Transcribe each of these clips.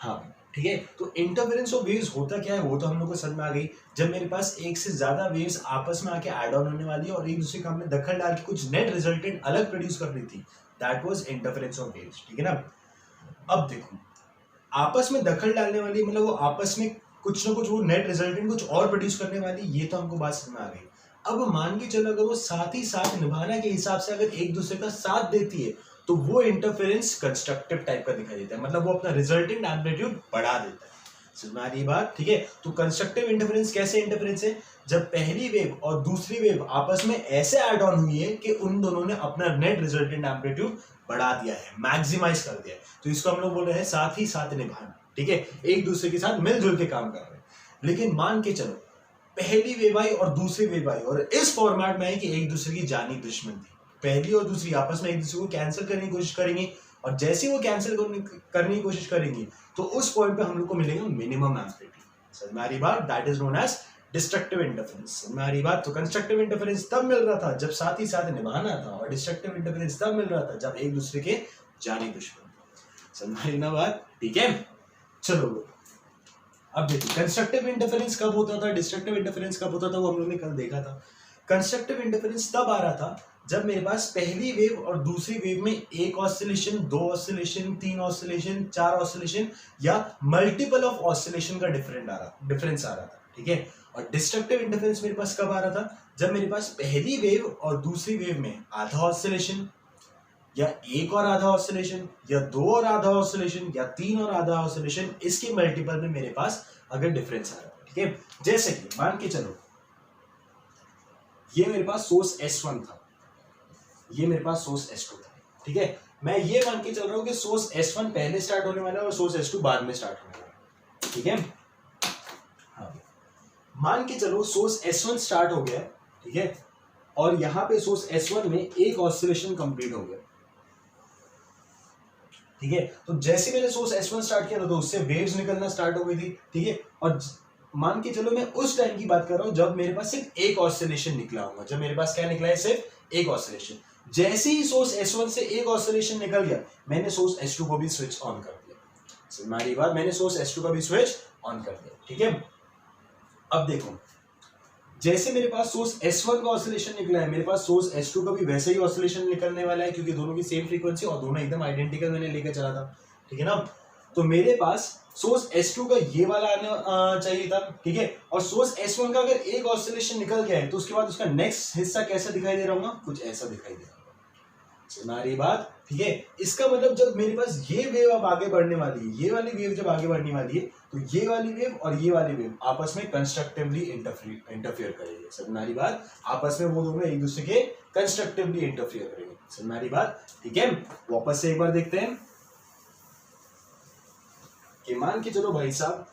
हाँ ठीक है, तो इंटरफेरेंस ऑफ वेव्स होता क्या है वो तो हम लोग को समझ में आ गई। जब मेरे पास एक से ज्यादा वेव्स आपस में आके ऐड ऑन होने वाली है और एक दूसरे का हमने दखल डाल के कुछ नेट रिजल्टेंट अलग प्रोड्यूस कर रही थी, that was interference of waves. ठीक है ना। अब देखो, आपस में दखल डालने वाली मतलब वो आपस में कुछ ना कुछ वो नेट रिजल्टेंट कुछ और प्रोड्यूस करने वाली, ये तो हमको बात समझ में आ गई। अब मान के चलो अगर वो साथ ही साथ निभाना के हिसाब से अगर एक दूसरे का साथ देती है तो वो इंटरफेरेंस कंस्ट्रक्टिव टाइप का दिखाई देता है, मतलब वो अपना रिजल्टेंट एम्पलीट्यूड बढ़ा देता है। समझ में आ रही है बात? ठीक है, तो कंस्ट्रक्टिव इंटरफेरेंस कैसे इंटरफेरेंस है, जब पहली वेव और दूसरी वेव आपस में ऐसे ऐड ऑन हुई है कि उन दोनों ने अपना नेट रिजल्टेंट एम्पलीट्यूड बढ़ा दिया है, मैक्सिमाइज कर दिया है, तो इसको हम लोग बोल रहे हैं साथ ही साथ निभाना। ठीक है, एक दूसरे के साथ मिलजुल के काम कर रहे हैं। लेकिन मान के चलो पहली वेव आई और दूसरी वेव आई और इस फॉर्मेट में है कि एक दूसरे की जानी दुश्मन थी, पहली और दूसरी आपस में एक दूसरे को कैंसिल करने की कोशिश करेंगी, और जैसे वो कैंसिल करने की कोशिश करेंगी तो उस पॉइंट पे हम लोग को मिलेगा मिनिमम एम्पलीट्यूड। समझ में आ रही बात? That is known as destructive interference. समझ में आ रही बात? तो कंस्ट्रक्टिव इंटरफेरेंस तब मिल रहा था जब साथ ही साथ निभाना था, और डिस्ट्रक्टिव इंटरफेरेंस तब मिल रहा था जब एक दूसरे के जानी दुश्मन थे। समझ में आ रही ना बात? ठीक है, चलो अब देखिए कंस्ट्रक्टिव इंटरफेरेंस कब होता था, डिस्ट्रक्टिव इंटरफेरेंस कब होता था, वो हम लोग ने कल देखा था। कंस्ट्रक्टिव इंटरफेरेंस तब आ रहा था जब मेरे पास पहली वेव और दूसरी वेव में एक ऑसिलेशन, दो ऑसिलेशन, तीन ऑसिलेशन, चार ऑसिलेशन या मल्टीपल ऑफ ऑसिलेशन का डिफरेंस आ रहा था। ठीक है, और डिस्ट्रक्टिव इंटरफेरेंस मेरे पास कब आ रहा था, जब मेरे पास पहली वेव और दूसरी वेव में आधा ऑसिलेशन या एक और आधा ऑसिलेशन या दो और आधा ऑसिलेशन या तीन और आधा ऑसिलेशन, इसके मल्टीपल में मेरे पास अगर डिफरेंस आ रहा है। ठीक है, जैसे कि मान के चलो ये मेरे पास सोर्स S1 था, ये मेरे पास सोर्स S2 था। ठीक है, मैं ये मान के चल रहा हूं कि सोर्स S1 पहले स्टार्ट होने वाला है और सोर्स S2 बाद में स्टार्ट होने वाला है। ठीक है, हाँ मान के चलो सोर्स S1 स्टार्ट हो गया। ठीक है, और यहां पे सोर्स S1 में एक ऑसिलेशन कंप्लीट हो गया। ठीक है, तो जैसे मैंने सोर्स S1 स्टार्ट किया था तो उससे वेव्स निकलना स्टार्ट हो गई थी। ठीक है, और मान के चलो मैं उस टाइम की बात कर रहा हूं जब मेरे पास सिर्फ एक ऑसिलेशन निकला होगा, जब मेरे पास क्या निकला है, सिर्फ एक ऑसिलेशन। जैसे ही सोर्स S1 से एक ऑसिलेशन निकल गया, मैंने सोर्स S2 को भी स्विच ऑन कर दिया। हमारी बात, मैंने सोर्स S2 का भी स्विच ऑन कर दिया। ठीक है, अब देखो जैसे मेरे पास सोर्स S1 का ऑसिलेशन निकला है, मेरे पास सोर्स S2 का भी वैसे ही ऑसिलेशन निकलने वाला है, क्योंकि दोनों की सेम फ्रीक्वेंसी और दोनों एकदम आइडेंटिकल मैंने लेकर चला था। ठीक है ना, तो मेरे पास सोर्स S2 का ये वाला आना चाहिए था। ठीक है, और सोर्स S1 का अगर एक ऑसिलेशन निकल गया है तो उसके बाद उसका नेक्स्ट हिस्सा कैसा दिखाई दे रहा होगा, कुछ ऐसा दिखाई दे रहा होगा। सुना रही बात? ठीक है, इसका मतलब जब मेरे पास ये वेव अब आगे बढ़ने वाली है, ये वाली वेव जब आगे बढ़ने वाली है, तो ये वाली वेव और ये वाली वेव आपस में कंस्ट्रक्टिवली इंटरफियर करेंगे। समझ रही बात? आपस में वो दोनों एक दूसरे के कंस्ट्रक्टिवली इंटरफियर करेंगे। समझ रही बात? ठीक है, वापस से एक बार देखते हैं कि मान के चलो भाई साहब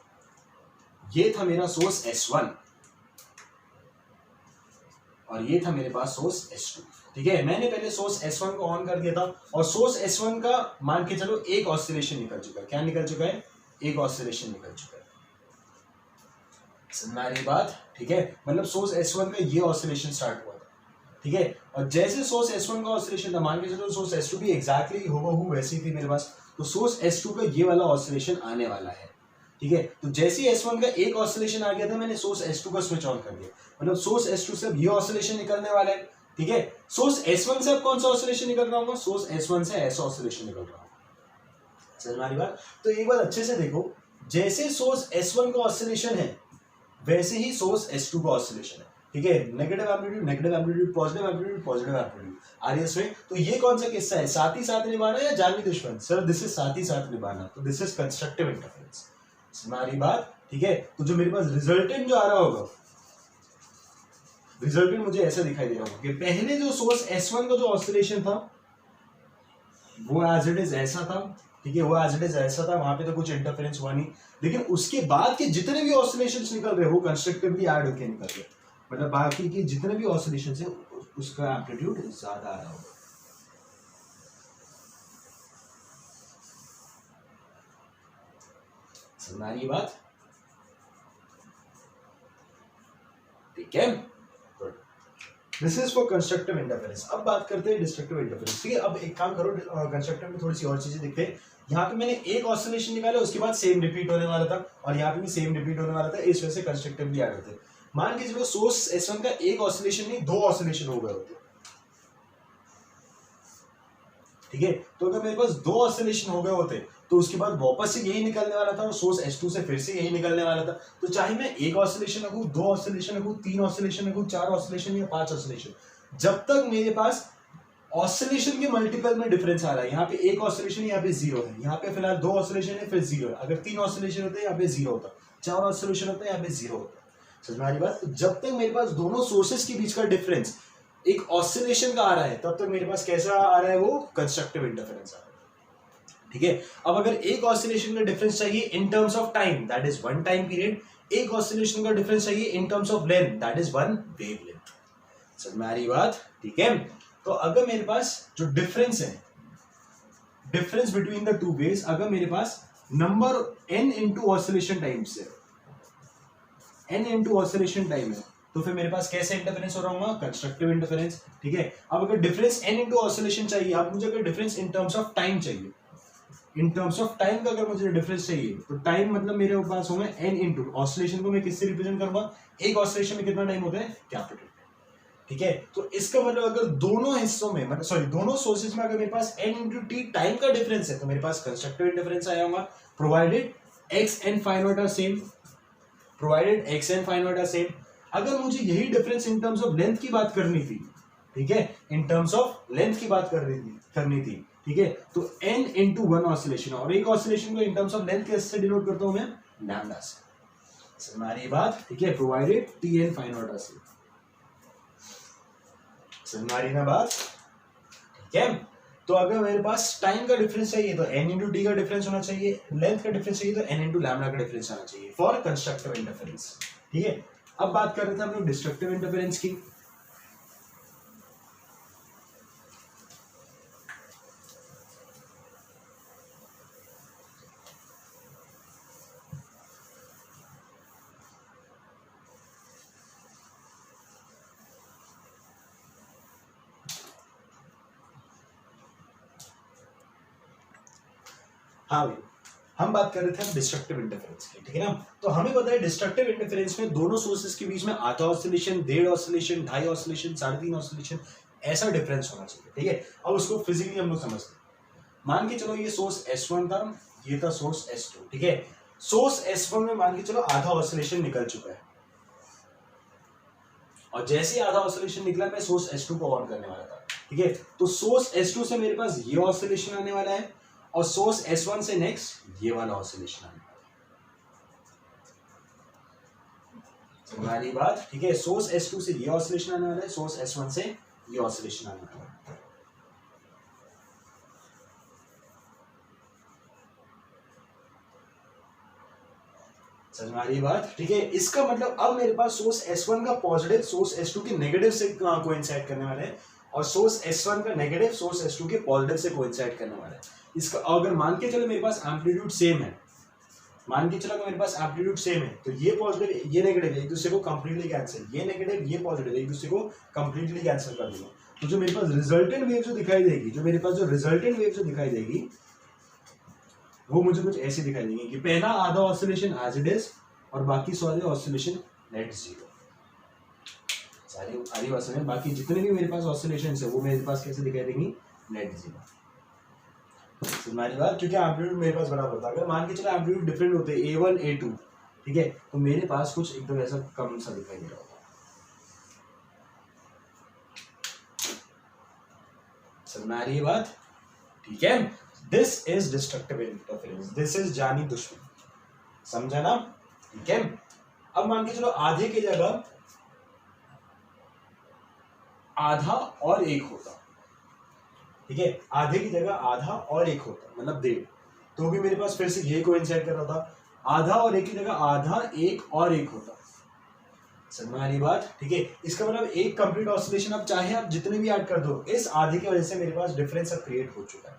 ये था मेरा सोर्स S1 और ये था मेरे पास सोर्स S2। ठीक है, मैंने पहले सोर्स S1 को ऑन कर दिया था और सोर्स S1 का मान के चलो एक ऑसिलेशन निकल चुका है। क्या निकल चुका है? एक ऑसिलेशन निकल चुका है। समझ रही बात? ठीक है, मतलब सोर्स S1 का ये ऑसिलेशन स्टार्ट हुआ था। ठीक है, और जैसे सोर्स S1 का ऑसिलेशन था, मान के चलो सोर्स S2 भी एग्जैक्टली हूबहू वैसी थी मेरे पास, तो सोर्स S2 का ये वाला ऑसिलेशन आने वाला है। ठीक है, तो जैसे ही S1 का एक ऑसिलेशन आ गया था, मैंने सोर्स S2 का स्विच ऑन कर दिया, मतलब सोर्स S2 से अब ये ऑसिलेशन निकलने वाला है। ठीक है, सोर्स S1 से अब कौन सा ऑसिलेशन निकल रहा होगा? सोर्स S1 से ऐसा ऑसिलेशन निकल रहा होगा। समझ में आ रही बात? तो एक बार अच्छे से देखो, जैसे सोर्स S1 का ऑसिलेशन है वैसे ही सोर्स S2 का ऑसिलेशन है। ठीक है, नेगेटिव एम्पलीट्यूड, पॉजिटिव एम्पलीट्यूड आ रही है इसमें। तो ये कौन सा किस्सा है, साथ ही साथ निभाना या जानी दुश्मन? सर दिस इज साथ ही साथ निभाना, तो दिस इज कंस्ट्रक्टिव इंटरफेरेंस। हमारी बात? ठीक है, तो जो मेरे पास रिजल्टेंट जो आ रहा होगा, रिजल्टेंट मुझे ऐसा दिखाई दे रहा होगा कि पहले जो सोर्स S1 का जो ऑसिलेशन था वो एज इट इज ऐसा था। ठीक है, वो एज इट इज ऐसा था, वहां पे तो कुछ इंटरफेरेंस हुआ नहीं, लेकिन उसके बाद के जितने भी ऑसिलेशंस निकल रहे वो कंस्ट्रक्टिवली ऐड होकर निकल रहे, मतलब बाकी के जितने भी ऑसिलेशंस है उसका एम्पलीट्यूड ज्यादा आ रहा होगा। समझ आ रही बात? ठीक है, this is for constructive interference. अब बात करते हैं डिस्ट्रक्टिव इंटरफेरेंस। ठीक है, अब एक काम करो, कंस्ट्रक्टिव में थोड़ी सी और चीजें दिखते हैं। यहाँ पे मैंने एक ऑसिलेशन निकाला, उसके बाद सेम रिपीट होने वाला था, और यहाँ पे भी सेम रिपीट होने वाला था, इस वजह से कंस्ट्रक्टिव भी ऐड होते हैं। मान के चलो सोर्स S1 का एक ऑसिलेशन नहीं, 2 ऑसिलेशन हो गए होते। ठीक है, तो अगर मेरे पास 2 ऑसिलेशन हो गए होते तो उसके बाद वापस से यही निकलने वाला था, और सोर्स S2 से फिर से यही निकलने वाला था। तो चाहे मैं एक ऑसिलेशन रखूं, 2 ऑसिलेशन रखूं, 3 ऑसिलेशन रखूं, 4 ऑसिलेशन या 5 ऑसिलेशन, जब तक मेरे पास ऑसिलेशन के मल्टीपल में डिफरेंस आ रहा है, यहाँ पे एक ऑसिलेशन यहाँ पे 0 है, यहाँ पे फिलहाल 2 ऑसिलेशन है, फिर 0 है। अगर 3 ऑसिलेशन होते हैं यहाँ पे 0 होता, 4 ऑसिलेशन होते हैं यहाँ पे 0 होता। समझ में आ रही बात? तो जब तक मेरे पास दोनों सोर्सेस के बीच का डिफरेंस एक ऑसिलेशन का आ रहा है, तब तक मेरे पास कैसा आ रहा है, वो कंस्ट्रक्टिव इंटरफेरेंस आ रहा है। ठीक है, अब अगर एक ऑसिलेशन का डिफरेंस चाहिए इन terms of time, that is 1 time period, एक ऑसिलेशन का डिफरेंस चाहिए इन terms of length, that is 1 wavelength. समझ में आ रही बात? ठीक है, तो अगर मेरे पास जो डिफरेंस है, difference between the two waves, अगर मेरे पास number n into oscillation times है, n इनटू ऑसिलेशन टाइम है, तो फिर मेरे पास कैसे इंटरफेरेंस हो रहा होगा, कंस्ट्रक्टिव इंटरफेरेंस। ठीक है, अब अगर डिफरेंस n इनटू ऑसिलेशन चाहिए, अब मुझे अगर difference in terms of time चाहिए, इन टर्म्स ऑफ टाइम का अगर मुझे डिफरेंस चाहिए, तो टाइम मतलब मेरे पास होगा n इनटू ऑसिलेशन को मैं किससे रिप्रेजेंट करूंगा, एक ऑसिलेशन में कितना टाइम होता है, कैपिटल। ठीक है, तो इसका मतलब अगर दोनों हिस्सों में, मतलब सॉरी दोनों सोर्सेज में अगर मेरे पास n इंटू टी टाइम का डिफरेंस है, तो मेरे पास कंस्ट्रक्टिव इंटरफेरेंस आया होगा, provided x and phi not are same, provided x and phi not are same. अगर मुझे यही difference in terms of length की बात करनी थी, ठीक है, इन टर्म्स ऑफ लेंथ की बात करनी थी, ठीक है, तो n इंटू 1 ऑसिलेशन, और एक ऑसिलेशन को इन टर्म्स ऑफ लेंथ कैसे डिनोट करता हूं मैं, लैम्डा से। समझ में बात? ठीक है, provided t and phi not are same. समझ में ना बात? ठीक है, तो अगर मेरे पास टाइम का डिफरेंस चाहिए तो n इंटू टी का डिफरेंस होना चाहिए, लेंथ का डिफरेंस चाहिए तो n इंटू लैम्डा का डिफरेंस आना चाहिए फॉर कंस्ट्रक्टिव इंटरफेरेंस। ठीक है, अब बात कर रहे थे हम लोग डिस्ट्रक्टिव इंटरफेरेंस की। हाँ भाई, हम बात कर रहे थे डिस्ट्रक्टिव इंटरफेरेंस की। ठीक है ना, तो हमें पता है डिस्ट्रक्टिव इंटरफेरेंस में दोनों सोर्सेज के बीच में आधा ऑसिलेशन, 1.5 ऑसिलेशन, 2.5 ऑसिलेशन, 3.5 ऑसिलेशन, ऐसा डिफरेंस होना चाहिए। ठीक है, अब उसको फिजिकली हम लोग समझते हैं। मान के चलो ये सोर्स S1 था, ये था सोर्स S2। ठीक है, सोर्स S1 में मान के चलो आधा ऑसिलेशन निकल चुका है, और जैसे ही आधा ऑसिलेशन निकला मैं सोर्स S2 को ऑन करने वाला था। ठीक है, तो सोर्स S2 से मेरे पास ये ऑसिलेशन आने वाला है, और सोर्स S1 से नेक्स्ट ये वाला ऑसिलेशन आने वाला है। हमारी बात? ठीक है, सोर्स S2 से ये ऑसिलेशन आने वाला है, सोर्स S1 से ये ऑसिलेशन आने वाला है। समझ में आ रही है बात? ठीक है, इसका मतलब अब मेरे पास सोर्स S1 का पॉजिटिव सोर्स S2 के नेगेटिव से कोइंसाइड करने वाला है, और सोर्स S1 का नेगेटिव सोर्स S2 के पॉजिटिव से कोइंसाइड करने वाला है। इसका अगर मान के चलो मेरे पास एम्पलीट्यूड सेम है, मान के चलो मेरे पास एम्पलीट्यूड सेम है, तो ये पॉजिटिव ये नेगेटिव एक दूसरे को कंप्लीटली कैंसिल, ये नेगेटिव ये पॉजिटिव एक दूसरे को कंप्लीटली कैंसिल कर दूंगा। तो जो मेरे पास रिजल्टेंट वेव जो दिखाई देगी, जो मेरे पास जो रिजल्टेंट वेव जो दिखाई देगी, वो मुझे कुछ ऐसे दिखाई देंगे कि पहला आधा ऑसिलेशन एज इट इज, और बाकी सारे ऑसिलेशन नेट जीरो। सारी बात समझ, बाकी जितने भी मेरे पास ऑसिलेशन है वो मेरे पास कैसे दिखाई देंगी, नेट जीरो। हमारी बात, क्योंकि एम्पलीट्यूड मेरे पास बराबर था। अगर मान के चलो एम्पलीट्यूड डिफरेंट होते हैं A1 A2, ठीक है, तो मेरे पास कुछ एकदम ऐसा कम सा दिखाई दे रहा होगा। समझ में आ रही है बात? ठीक है, this is destructive interference, this is जानी दुश्मन। समझा ना? ठीक है, अब मान के चलो आधे की जगह आधा और एक होता, ठीक है, आधे की जगह आधा और एक होता, मतलब 1.5, तो भी मेरे पास फिर से ये कोइंसाइड कर रहा था। आधा और एक की जगह आधा, एक और एक होता। समझ में आ रही बात? ठीक है, इसका मतलब एक कंप्लीट ऑसिलेशन अब चाहे आप जितने भी ऐड कर दो, इस आधे की वजह से मेरे पास डिफरेंस अब क्रिएट हो चुका है।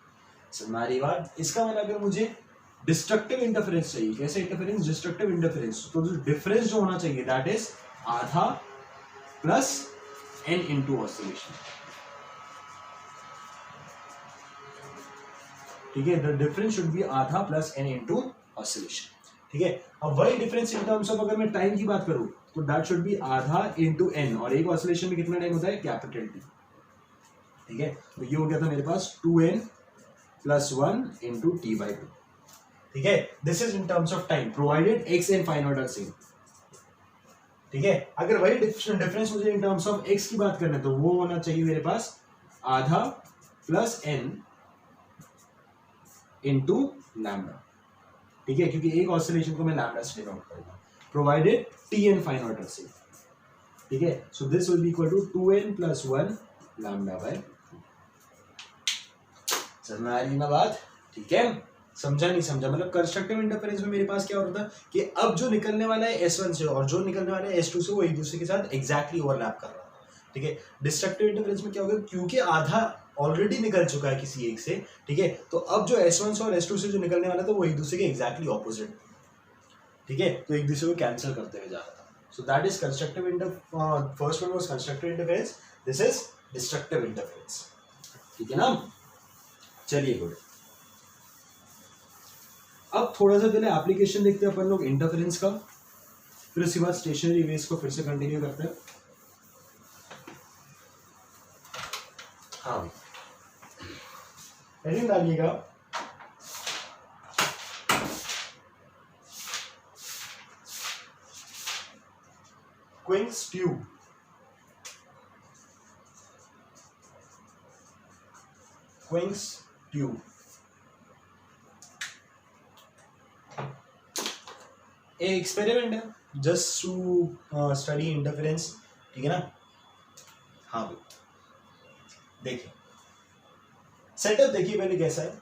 समझ में आ रही बात? इसका मतलब अगर मुझे डिस्ट्रक्टिव इंटरफेरेंस चाहिए, कैसे इंटरफेरेंस, डिस्ट्रक्टिव इंटरफेरेंस, तो डिफरेंस जो होना चाहिए दैट इज आधा प्लस n into oscillation. ठीक है, द डिफरेंस शुड बी आधा प्लस n into oscillation. ठीक है, अब वही डिफरेंस इन टर्म्स ऑफ अगर मैं टाइम की बात करूं तो दैट शुड बी आधा इंटू n, और एक ऑसिलेशन में कितना टाइम होता है, कैपिटल टी. ठीक है, तो ये हो गया था मेरे पास 2n plus 1 into T by 2. ठीक है, this is in terms of time provided x and five not are same. ठीक है, अगर वही डिफरेंस मुझे इन टर्म्स ऑफ x की बात करना है तो वो होना चाहिए मेरे पास आधा प्लस n इंटू लैम्डा. ठीक है, क्योंकि एक ऑसिलेशन को मैं लैम्डा से डिनोट करूंगा, provided T and five not are same. ठीक है, so this will be equal to 2n plus 1 lambda by. समझ में आ रही ना बात? ठीक है, समझा नहीं समझा, मतलब कंस्ट्रक्टिव इंटरफेरेंस में मेरे पास क्या होता है कि अब जो निकलने वाला है S1 से और जो निकलने वाला है S2 से वो एक दूसरे के साथ एग्जैक्टली ओवरलैप कर रहा है. ठीक है, डिस्ट्रक्टिव इंटरफेरेंस में क्या होगा, क्योंकि आधा ऑलरेडी निकल चुका है किसी एक से. ठीक है, तो अब जो S1 से और S2 से जो निकलने वाला था वो एक दूसरे के एग्जैक्टली ऑपोजिट. ठीक है, तो एक दूसरे को कैंसिल करते हुए जा रहा था. So that is constructive interference. First one was constructive interference, this is destructive interference. ठीक है ना, चलिए गुड. अब थोड़ा सा पहले एप्लीकेशन देखते हैं अपन लोग इंटरफेरेंस का, फिर उसके बाद स्टेशनरी वेव्स को फिर से कंटिन्यू करते हैं. हाँ, हेडिंग डालिएगा क्विंस ट्यूब. क्विंस ट्यूब एक एक्सपेरिमेंट है जस्ट टू स्टडी इंटरफेरेंस. ठीक है ना. हाँ भाई, देखिए सेटअप देखिए पहले कैसा है.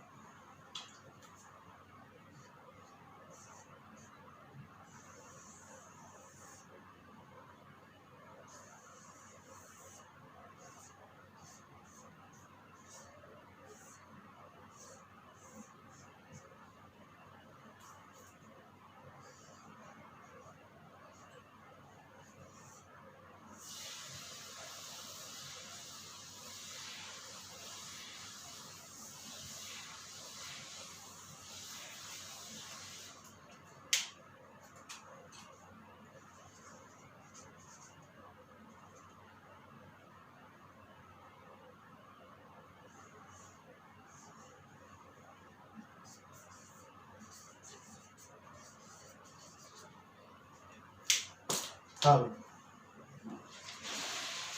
हाँ,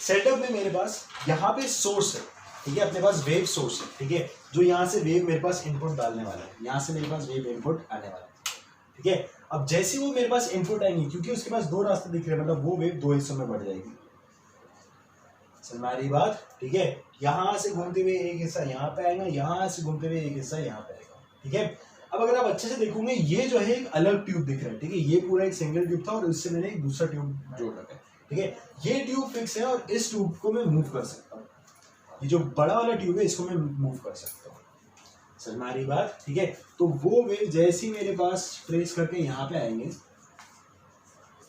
सेटअप में मेरे पास यहाँ पे सोर्स है. ठीक है, अपने पास वेव सोर्स है. ठीक है, जो यहाँ से वेव मेरे पास इनपुट डालने वाला है, यहाँ से मेरे पास वेव इनपुट आने वाला है. ठीक है, अब जैसे वो मेरे पास इनपुट आएंगी, क्योंकि उसके पास दो रास्ते दिख रहे हैं, मतलब वो वेव दो हिस्सों में बढ़ जाएगी. समझ में आ रही बात? ठीक है, यहाँ से घूमते हुए एक हिस्सा यहाँ पे आएगा, यहाँ से घूमते हुए एक हिस्सा यहाँ पे आएगा. ठीक है, अब अगर आप अच्छे से देखोगे ये जो है एक अलग ट्यूब दिख रहा है. ठीक है, ये पूरा एक सिंगल ट्यूब था और इससे मैंने एक दूसरा ट्यूब जोड़ रखा है. ठीक है, ये ट्यूब फिक्स है और इस ट्यूब को मैं मूव कर सकता हूँ. ये जो बड़ा वाला ट्यूब है इसको मैं मूव कर सकता हूँ. समझ में आ रही बात? ठीक है, तो वो वेव जैसे ही मेरे पास ट्रेस करके यहाँ पे आएंगे,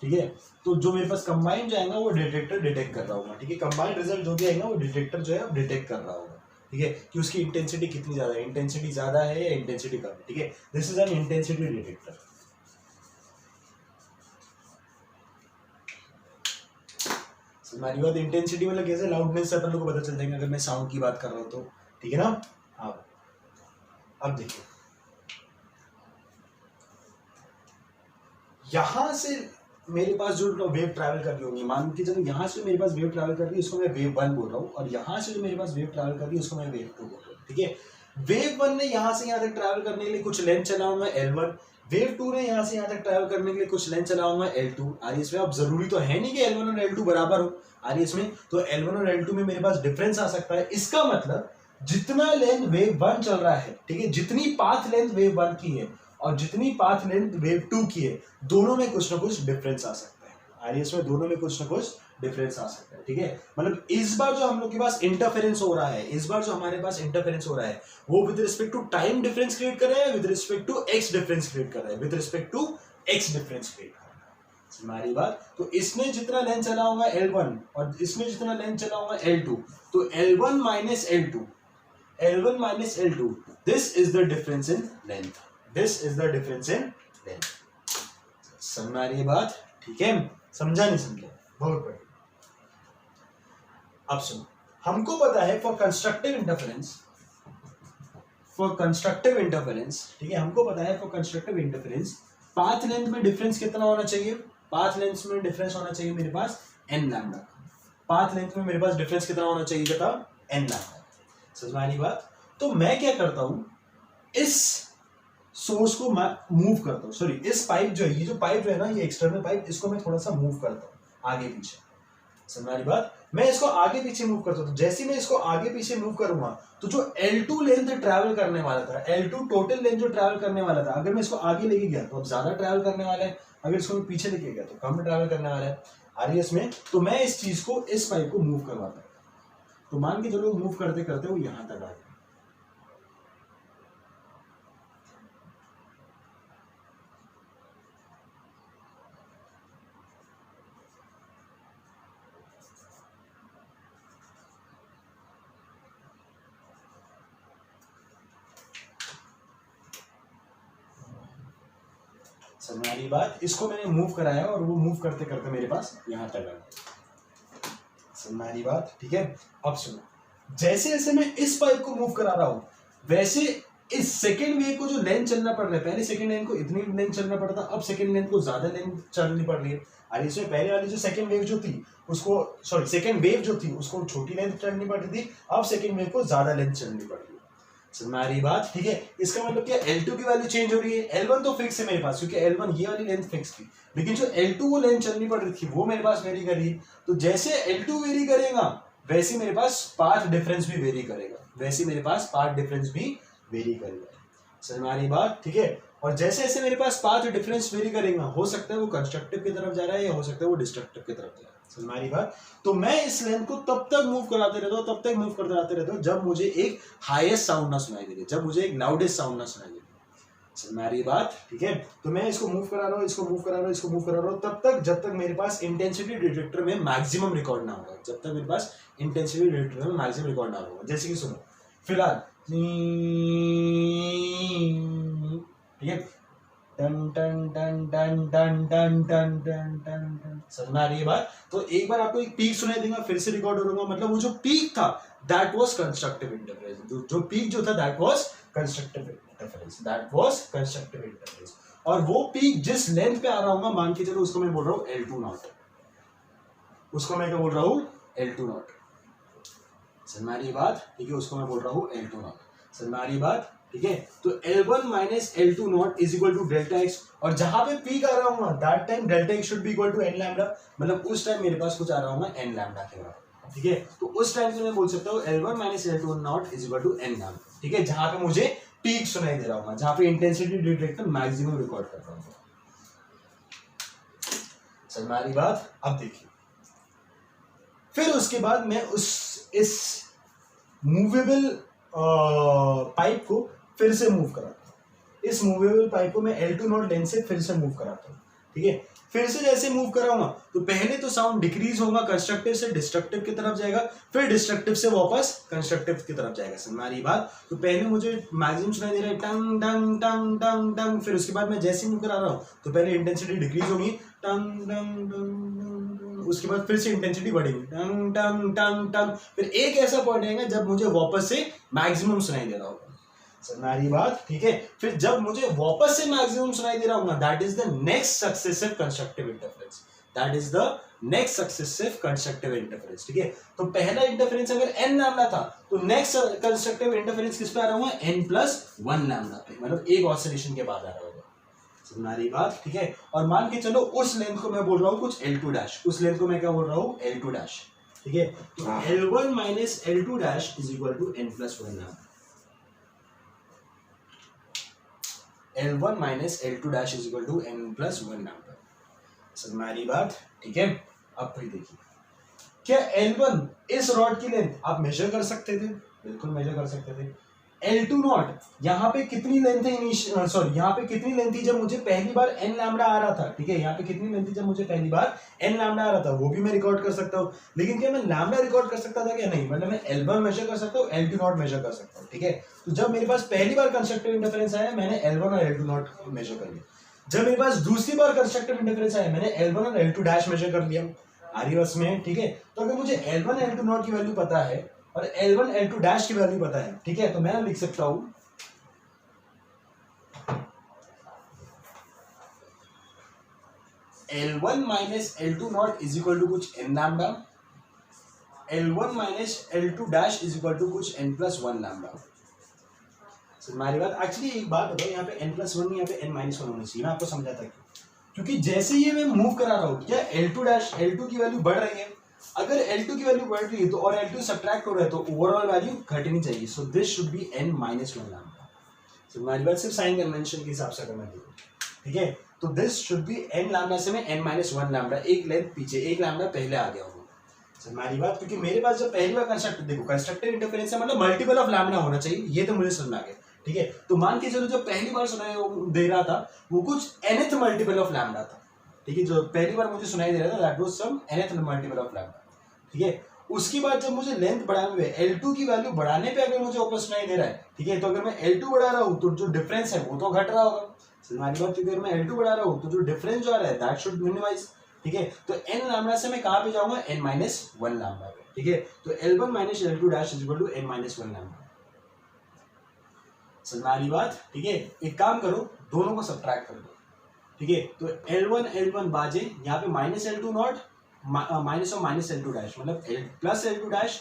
ठीक है, तो जो मेरे पास कंबाइंड जाएगा वो डिटेक्टर डिटेक्ट कर रहा होगा. ठीक है, कंबाइंड रिजल्ट जो भी आएगा वो डिटेक्टर जो है डिटेक्ट कर रहा होगा. ठीक है, कि उसकी इंटेंसिटी कितनी ज्यादा है, इंटेंसिटी ज्यादा है या इंटेंसिटी कम है. ठीक है, this is N intensity detector. हमारी बात इंटेंसिटी मतलब कैसे, लाउडनेस से अपन लोग को पता चल जाएगा अगर मैं साउंड की बात कर रहा हूँ तो. ठीक है ना. अब देखिए यहां से मेरे पास जो वेव ट्रैवल कर रही होगी, मान के चलो यहाँ से मेरे पास वेव ट्रैवल कर रही है उसको मैं वेव 1 बोल रहा हूँ, और यहाँ से जो मेरे पास वेव ट्रैवल कर रही है उसको मैं वेव 2 बोल रहा हूँ. ठीक है, वेव 1 ने यहाँ से यहाँ तक ट्रैवल करने के लिए कुछ लेंथ चलाऊंगा L1, वेव 2 ने यहाँ से यहाँ तक ट्रैवल करने के लिए कुछ लेंथ चलाऊंगा L2. आ रही इसमें अब जरूरी तो है नहीं कि L1 और L2 बराबर हो. आ रही इसमें तो L1 और L2 में मेरे पास डिफरेंस आ सकता है. इसका मतलब जितना लेंथ वेव 1 चल रहा है, ठीक है, जितनी पाथ लेंथ वेव 1 की है और जितनी पाथ लेंथ वेव 2 की है, दोनों में कुछ ना कुछ डिफरेंस आ सकता है. आ रही इसमें दोनों में कुछ ना कुछ डिफरेंस आ सकता है. ठीक है, मतलब इस बार जो हम लोग के पास इंटरफेरेंस हो रहा है, इस बार जो हमारे पास इंटरफेरेंस हो रहा है वो with respect to time difference create कर रहा है, with respect to X difference create कर रहा है, with respect to X difference create कर रहा है. हमारी बात, तो इसमें जितना लेंथ चला होगा L1 और इसमें जितना लेंथ चला होगा L2, तो L1 minus L2, L1 minus L2, this is the difference in length, this is the difference in length. समझ आ रही है बात? ठीक है, समझा नहीं समझा? बहुत बढ़िया। अब सुनो, हमको पता है for constructive interference, for constructive interference, ठीक है, हमको पता है for constructive interference path length में डिफरेंस कितना होना चाहिए? पाथ लेंथ में डिफरेंस होना चाहिए मेरे पास n लैम्डा। पाथ लेंथ में मेरे पास डिफरेंस कितना होना चाहिए बता? n lambda. समझ में आ रही बात? तो मैं क्या करता हूं, इस सोर्स को मैं मूव करता हूं, सॉरी इस पाइप जो है, ये जो पाइप है ना, ये एक्सटर्नल पाइप, इसको मैं थोड़ा सा मूव करता हूं आगे पीछे। समझ में आ रही बात? मैं इसको आगे पीछे मूव करता हूं, तो जैसे मैं इसको आगे पीछे मूव करूंगा तो जो L2 लेंथ ट्रैवल करने वाला था, L2 टोटल लेंथ जो ट्रैवल करने वाला था, अगर मैं इसको आगे लेके गया तो अब ज्यादा ट्रैवल करने वाला है, अगर इसको मैं पीछे लेके गया तो कम ट्रैवल करने वाला है। आ रही है इसमें? तो मैं इस चीज को, इस पाइप को मूव करवाता हूं, तो मान के चलो मूव करते करते वो यहां तक आ गया। समझ आ रही बात? इसको मैंने मूव कराया और वो मूव करते करते मेरे पास यहां तक आ गया। समझ आ रही बात? ठीक है, अब सुनो, जैसे जैसे मैं इस पाइप को मूव करा रहा हूं, वैसे इस सेकेंड वेव को जो लेंथ चलना पड़ रहा है, पहले सेकेंड लेंथ को इतनी लेंथ चलना पड़ता, अब सेकेंड लेंथ को ज्यादा लेंथ चलनी पड़ रही है। और इसमें पहले वाली जो सेकेंड वेव जो थी उसको, सॉरी सेकेंड वेव जो थी उसको छोटी लेंथ चलनी पड़ रही थी, अब सेकेंड वेव को ज्यादा लेंथ चलनी पड़ रही है। समझ में आ रही बात? ठीक है, इसका मतलब क्या, L2 की वैल्यू चेंज हो रही है, L1 तो फिक्स है मेरे पास क्योंकि L1 ये वाली लेंथ फिक्स थी, लेकिन जो L2 वो लेंथ चलनी पड़ रही थी वो मेरे पास वेरी कर रही है। तो जैसे L2 वेरी करेगा वैसे मेरे पास पाथ डिफरेंस भी वेरी करेगा, वैसे मेरे पास पाथ डिफरेंस भी वेरी करेगा। समझ में आ रही बात? ठीक है, और जैसे जैसे मेरे पास पाथ डिफरेंस वेरी करेगा, हो सकता है वो कंस्ट्रक्टिव की तरफ जा रहा है या हो सकता है वो डिस्ट्रक्टिव की तरफ जा रहा है। समझ में आ रही बात? तो मैं इस लेंथ को तब तक मूव कराते रहता हूँ, तब तक मूव कराते रहता हूँ जब मुझे एक हाईएस्ट साउंड ना सुनाई दे, जब मुझे एक लाउडेस्ट साउंड ना सुनाई दे। समझ में आ रही बात? ठीक है, तो मैं इसको मूव करा रहा हूँ, इसको मूव करा रहा हूँ, इसको मूव करा रहा हूँ तब तक जब तक मेरे पास इंटेंसिटी डिटेक्टर में मैक्सिमम रिकॉर्ड ना होगा, जब तक मेरे पास इंटेंसिटी डिटेक्टर में मैक्सिमम रिकॉर्ड ना होगा। जैसे कि सुनो, फिलहाल ठीक है, टन टन टन टन टन टन टन टन टन टन, समझ में आ रही है बात? तो एक बार आपको एक पीक सुनाई देगा, फिर से रिकॉर्ड होगा, मतलब वो जो पीक था दैट वाज कंस्ट्रक्टिव इंटरफेरेंस, जो पीक जो था that was constructive interference, that was constructive interference. और वो पीक जिस लेंथ पे आ रहा होगा, मान के चलो उसको मैं बोल रहा हूँ L2 नॉट, उसको मैं क्या बोल रहा हूँ? L2 not. समझ में आ रही है बात? ठीक है, उसको मैं बोल रहा हूँ L2 नॉट। समझ में आ रही है बात? ठीक है, तो L1 minus L2 not is equal to delta X, और जहां पे पीक आ रहा होगा that time delta X should be equal to n lambda, मतलब उस टाइम मेरे पास कुछ आ रहा होगा n लैम्डा के बराबर। ठीक है, तो उस टाइम से मैं बोल सकता हूँ L1 minus L2 not is equal to n lambda. ठीक है, जहां पे मुझे पीक सुनाई दे रहा होगा, जहां पे इंटेंसिटी डिटेक्टर मैक्सिमम रिकॉर्ड कर रहा होगा। समझ में आ रही बात? अब देखिए, फिर उसके बाद मैं इस मूवेबल पाइप को फिर से मूव कराता हूँ, इस मूवेबल पाइप को मैं L2 नॉट लेंथ से फिर से मूव कराता हूँ। ठीक है, फिर से जैसे मूव कराऊंगा तो पहले तो साउंड डिक्रीज होगा, कंस्ट्रक्टिव से डिस्ट्रक्टिव की तरफ जाएगा, फिर डिस्ट्रक्टिव से वापस कंस्ट्रक्टिव की तरफ जाएगा। समझ में आ रही बात? तो पहले मुझे मैक्सिमम सुनाई दे रहा है टंग टंग टंग टंग टंग, फिर उसके बाद मैं जैसे मूव करा रहा हूँ तो पहले इंटेंसिटी डिक्रीज होगी टंग टंग टंग, उसके बाद फिर से इंटेंसिटी बढ़ेगी टंग टंग टंग टंग, फिर एक ऐसा पॉइंट आएगा जब मुझे वापस से मैक्सिमम सुनाई दे रहा होगा। समझ आ रही बात? ठीक है, फिर जब मुझे वापस से मैक्सिमम सुनाई दे रहा होगा that is the next successive constructive interference, that is the next successive constructive interference. ठीक है, तो पहला इंटरफेरेंस अगर n लैम्डा था तो नेक्स्ट कंस्ट्रक्टिव इंटरफेरेंस किस पे आ रहा होगा? n+1 लैम्डा पे, मतलब एक ऑसिलेशन के बाद आ रहा होगा। समझ आ रही बात? ठीक है, और मान के चलो उस लेंथ को मैं बोल रहा हूँ कुछ L2 डैश, उस लेंथ को मैं क्या बोल रहा हूँ? L2 dash. ठीक है, तो L1 minus L2 dash is equal to n+1 lambda, L1 minus L2 dash is equal to n+1 lambda. समझ में आ रही बात? ठीक है, अब फिर देखिए, क्या L1 इस रॉड की लेंथ आप मेजर कर सकते थे? बिल्कुल मेजर कर सकते थे। L2 नॉट यहाँ पे कितनी लेंथ है, सॉरी यहाँ पे कितनी लेंथ थी जब मुझे पहली बार n लैम्डा आ रहा था, ठीक है, यहाँ पे कितनी लेंथ थी जब मुझे पहली बार n लैम्डा आ रहा था, वो भी मैं रिकॉर्ड कर सकता हूँ। लेकिन क्या मैं लैम्डा रिकॉर्ड कर सकता था क्या? नहीं, मतलब मैं L1 मेजर कर सकता हूँ, L2 नॉट मेजर कर सकता हूँ, ठीक है। तो जब मेरे पास पहली बार कंस्ट्रक्टिव इंटरफेरेंस आया, मैंने L1 और L2 नॉट मेजर कर लिया। जब मेरे पास दूसरी बार कंस्ट्रक्टिव इंटरफेरेंस आया, मैंने L1 और L2 डैश मेजर कर लिया आरिवस में, ठीक है। तो अगर मुझे L1 L2 नॉट की वैल्यू पता है और L1 L2 डैश की वैल्यू पता है, ठीक है, तो मैं लिख सकता हूं L1 minus L2 not is equal to कुछ n lambda, L1 minus L2 dash is equal to कुछ n प्लस 1 लैम्डा। हमारी बात एक्चुअली एक बात बताओ, यहाँ पे n प्लस 1 नहीं, यहाँ पे n माइनस 1 होना चाहिए। मैं आपको समझाता हूँ क्योंकि जैसे ये मैं मूव करा रहा हूँ, क्या L2 डैश L2 की वैल्यू बढ़ रही है, अगर L2 की वैल्यू बढ़ रही है तो और L2 सब्ट्रैक्ट हो रहा है तो ओवरऑल वैल्यू घटनी चाहिए। So this should be n minus 1 lambda. So हमारी बात सिर्फ साइन कन्वेंशन के हिसाब से करना चाहिए, ठीक है। तो this should be n lambda से मैं n माइनस 1 लैम्डा, एक लेंथ पीछे, एक लैम्डा पहले आ गया हूँ। हमारी बात, क्योंकि मेरे पास जब पहली बार कंस्ट्रक्टिव, देखो कंस्ट्रक्टिव इंटरफेरेंस है मतलब मल्टीपल ऑफ लैम्डा होना चाहिए, ये तो मुझे समझ में आ गया, ठीक है। तो मान के चलो जब पहली बार सुनाई दे रहा था वो कुछ nth मल्टीपल ऑफ लैम्डा था, ठीक है। जो पहली बार मुझे सुनाई दे रहा था that was some nth multiple of lambda, ठीक है। उसके बाद जब मुझे लेंथ बढ़ाने पे L2 की वैल्यू बढ़ाने पे अगर मुझे वापस सुनाई दे रहा है, ठीक है, तो अगर मैं L2 बढ़ा रहा हूँ तो जो डिफरेंस है वो तो घट रहा होगा। हमारी बात, अगर मैं L2 बढ़ा रहा हूँ तो जो डिफरेंस जो आ रहा है दैट शुड मिनिमाइज, ठीक है। तो n लैम्डा से मैं कहाँ पे जाऊंगा? n माइनस 1 लैम्डा पे, ठीक है। तो L1 minus L2 dash is equal to n minus 1 lambda. हमारी बात, ठीक है। एक काम करो, दोनों को सब्ट्रैक्ट कर दो, ठीक है। तो L1 बाजे यहाँ पे माइनस L2 नॉट माइनस और माइनस L2 डैश, मतलब plus L2 dash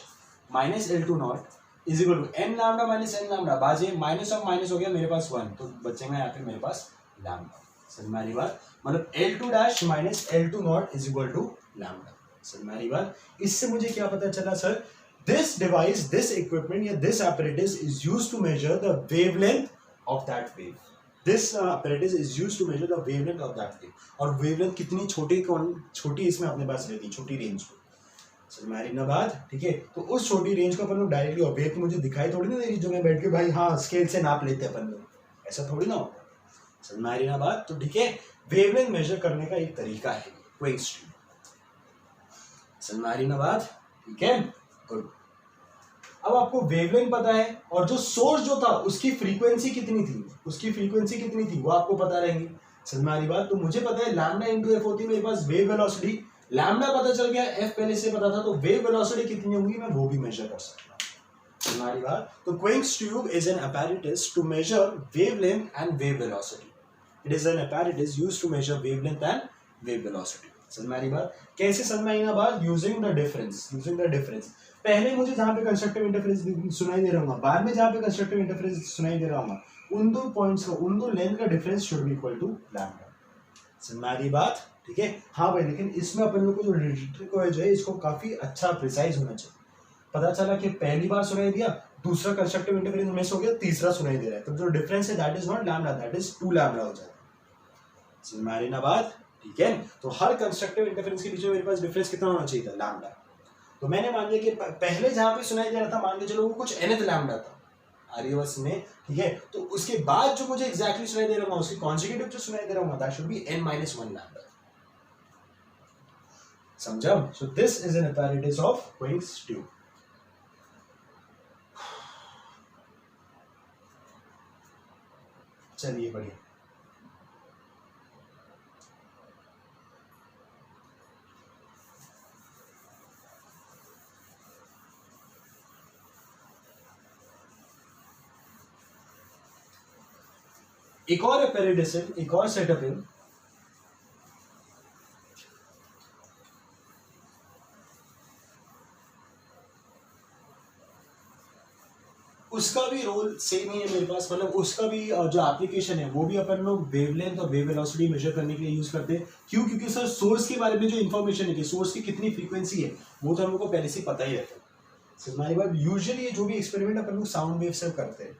minus L2 not is equal to n lambda minus n lambda, बाजे माइनस और माइनस हो गया मेरे पास 1, तो बचेगा यहाँ पे मेरे पास लैम्डा। सर हमारी बात, मतलब L2 dash minus L2 not is equal to lambda. Sir हमारी बात, इससे मुझे क्या पता चला sir? This device, this equipment या this apparatus is used to measure the wavelength of that wave. This apparatus is used to measure the wavelength of that wave. और wavelength कितनी छोटी इसमें अपने पास रहती है, छोटी रेंज को। हमारी ना बात, ठीक है। तो उस छोटी रेंज को अपन लोग डायरेक्टली, और वेव मुझे दिखाई थोड़ी ना दे रही जो मैं बैठ के भाई हाँ स्केल से नाप लेते हैं अपन लोग, ऐसा थोड़ी ना होता। हमारी ना बात, तो ठीक है, वेवलेंथ मेजर करने का एक तरीका है कोइंग स्ट्रीम। हमारी ना बात, ठीक है, गुड। अब आपको वेवलेंथ पता है और जो सोर्स जो था उसकी फ्रीक्वेंसी कितनी थी, वो आपको पता रहेंगी। हमारी बात, तो मुझे पता है लैम्डा इंटू एफ होती है मेरे पास वेव वेलोसिटी, लैम्डा पता चल गया, एफ पहले से पता था, तो वेव वेलोसिटी कितनी होगी मैं वो भी मेजर कर सकता हूँ। हमारी बात, तो Quincke's tube is an apparatus to measure wavelength and wave velocity. It is an apparatus used to measure wavelength and wave velocity. समझ में आ रही बात? कैसे समझ में आई ना बात? Using the difference. पहले मुझे जहां पे कंस्ट्रक्टिव इंटरफेरेंस सुनाई दे रहा होगा, बाद में जहां पे कंस्ट्रक्टिव इंटरफेरेंस सुनाई दे रहा होगा, उन दो पॉइंट्स का, उन दो लेंथ का difference should be equal to lambda. समझ में आ रही बात? ठीक है, हाँ भाई, लेकिन इसमें अपन लोग को जो ट्रिक जो है इसको काफी अच्छा प्रिसाइज होना चाहिए। पता चला कि पहली बार सुनाई दिया, दूसरा कंस्ट्रक्टिव इंटरफेरेंस मिस हो गया, तीसरा सुनाई दे रहा है, तो जो डिफरेंस है that is not lambda, that is 2 lambda हो जाता है। समझ में आ रही ना बात? ठीक है, तो हर कंस्ट्रक्टिव इंटरफेरेंस के बीच में मेरे पास डिफरेंस कितना होना चाहिए था? लैम्डा। तो मैंने मान लिया कि पहले जहां पे सुनाई दे रहा था, मान के चलो वो कुछ nth लैम्डा था आर्यवर्स में, ठीक है, तो उसके बाद जो मुझे एग्जैक्टली सुनाई दे रहा हूँ, उसके कॉन्जिक्यूटिव जो सुनाई दे रहा हूँ, that should be n-1 lambda. समझा? So this is an apparatus of Quincke's tube. चलिए बढ़िया। एक और apparatus है, एक और सेटअप है, उसका भी रोल सेम ही है मेरे पास, मतलब उसका भी जो एप्लीकेशन है वो भी अपन लोग वेवलेंथ और वेव वेलोसिटी मेजर करने के लिए यूज करते हैं। क्यों? क्योंकि सर सोर्स के बारे में जो इन्फॉर्मेशन है कि सोर्स की कितनी फ्रीक्वेंसी है वो तो हम लोग को पहले से पता ही रहता है। हमारी बात, यूजुअली जो भी एक्सपेरिमेंट अपन लोग साउंड वेव से करते हैं,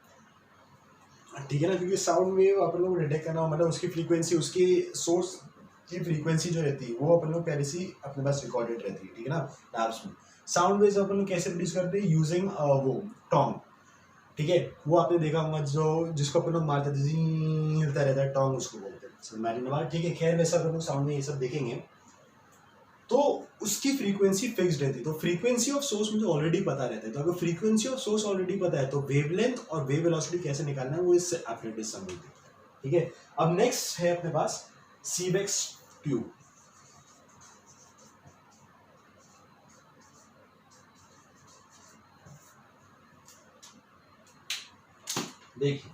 ठीक है ना, क्योंकि साउंड वेव अपन लोग डिटेक्ट करना, मतलब उसकी फ्रीक्वेंसी, उसकी सोर्स की फ्रीक्वेंसी जो रहती है वो अपन लोग पहले से अपने पास रिकॉर्डेड रहती है, ठीक है ना, नर्व्स में। साउंड वेव अपन लोग कैसे प्रोड्यूस करते हैं? यूजिंग वो टोंग, ठीक है, वो आपने देखा होगा जो जिसको अपन लोग मारते थे, हिलता रहता है टोंग, उसको बोलते हैं सबमरीन आवाज। ठीक है, खैर वैसा अपन लोग साउंड में ये सब देखेंगे तो उसकी फ्रीक्वेंसी फिक्स्ड रहती है। तो फ्रीक्वेंसी ऑफ सोर्स मुझे ऑलरेडी पता रहता है, तो अगर फ्रीक्वेंसी ऑफ सोर्स ऑलरेडी पता है तो वेवलेंथ और वेव वेलोसिटी कैसे निकालना है वो इससे एप्रेंटिस समझ लेते हैं। ठीक है, अब नेक्स्ट है अपने पास सीबेक्स ट्यूब। देखिए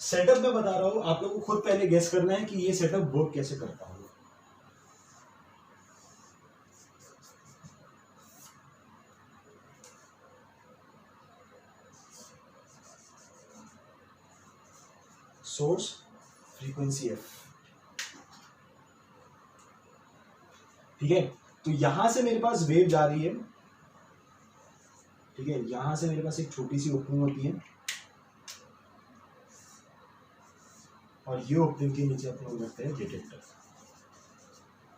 सेटअप में बता रहा हूं, आप लोगों को खुद पहले गेस करना है कि ये सेटअप वर्क कैसे करता होगा। सोर्स फ्रीक्वेंसी एफ, ठीक है, तो यहां से मेरे पास वेव जा रही है। ठीक है, यहां से मेरे पास एक छोटी सी ओपनिंग होती है और ये ओपनिंग के नीचे अपने लोग रखते हैं डिटेक्टर,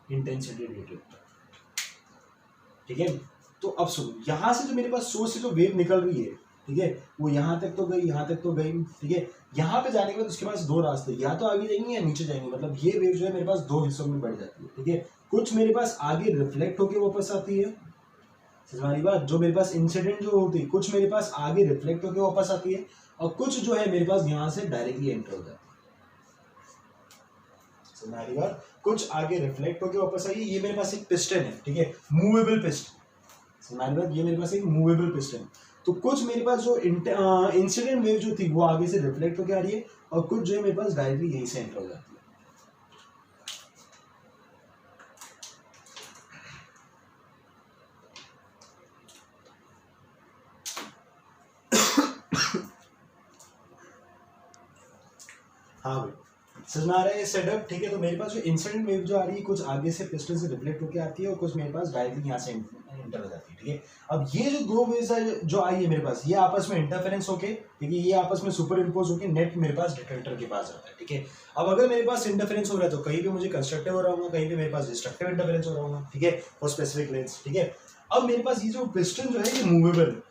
इंटेंसिटी डिटेक्टर। ठीक है, तो अब सुनो, यहां से जो मेरे पास सोर्स से जो वेव निकल रही है, ठीक है, वो यहां तक तो गई, यहां तक तो गई। ठीक है, यहां पे जाने के बाद उसके पास दो रास्ते, या तो आगे जाएंगे या नीचे जाएंगे, मतलब ये वेव जो है मेरे पास दो हिस्सों में बढ़ जाती है। ठीक है, कुछ मेरे पास आगे रिफ्लेक्ट होके वापस आती है, हमारी बात, जो मेरे पास इंसिडेंट जो होती है, कुछ मेरे पास आगे रिफ्लेक्ट होके वापस आती है और कुछ जो है मेरे पास यहां से डायरेक्टली एंटर हो जाती है। हमारी बात, कुछ आगे रिफ्लेक्ट होके वापस आई है, ये मेरे पास एक पिस्टन है। ठीक है, मूवेबल पिस्टन। हमारी बात, ये मेरे पास एक मूवेबल पिस्टन। तो कुछ मेरे पास जो इंसिडेंट वेव जो थी वो आगे से रिफ्लेक्ट होके आ रही है और कुछ जो है मेरे पास डायरेक्टली यहीं से एंटर हो जाती है। हाँ भाई, समझ में आ रहा है सेटअप। ठीक है, तो मेरे पास जो इंसिडेंट वेव जो आ रही है कुछ आगे से पिस्टन से रिफ्लेक्ट होकर आती है और कुछ मेरे पास डायरेक्टली यहाँ से इंटर हो जाती है। ठीक है, अब ये जो दो वेव्स है जो आई है मेरे पास, ये आपस में इंटरफेरेंस होके, ठीक है, ये आपस में सुपर इम्पोज होके नेट मेरे पास डिटेक्टर के पास आता है। ठीक है, अब अगर मेरे पास इंटरफेरेंस हो रहा है तो कहीं पे मुझे कंस्ट्रक्टिव हो रहा होगा, कहीं पे मेरे पास डिस्ट्रक्टिव इंटरफेरेंस हो रहा होगा। ठीक है, फॉर स्पेसिफिक लेंस। ठीक है, अब मेरे पास ये जो पिस्टन जो है ये मूवेबल है,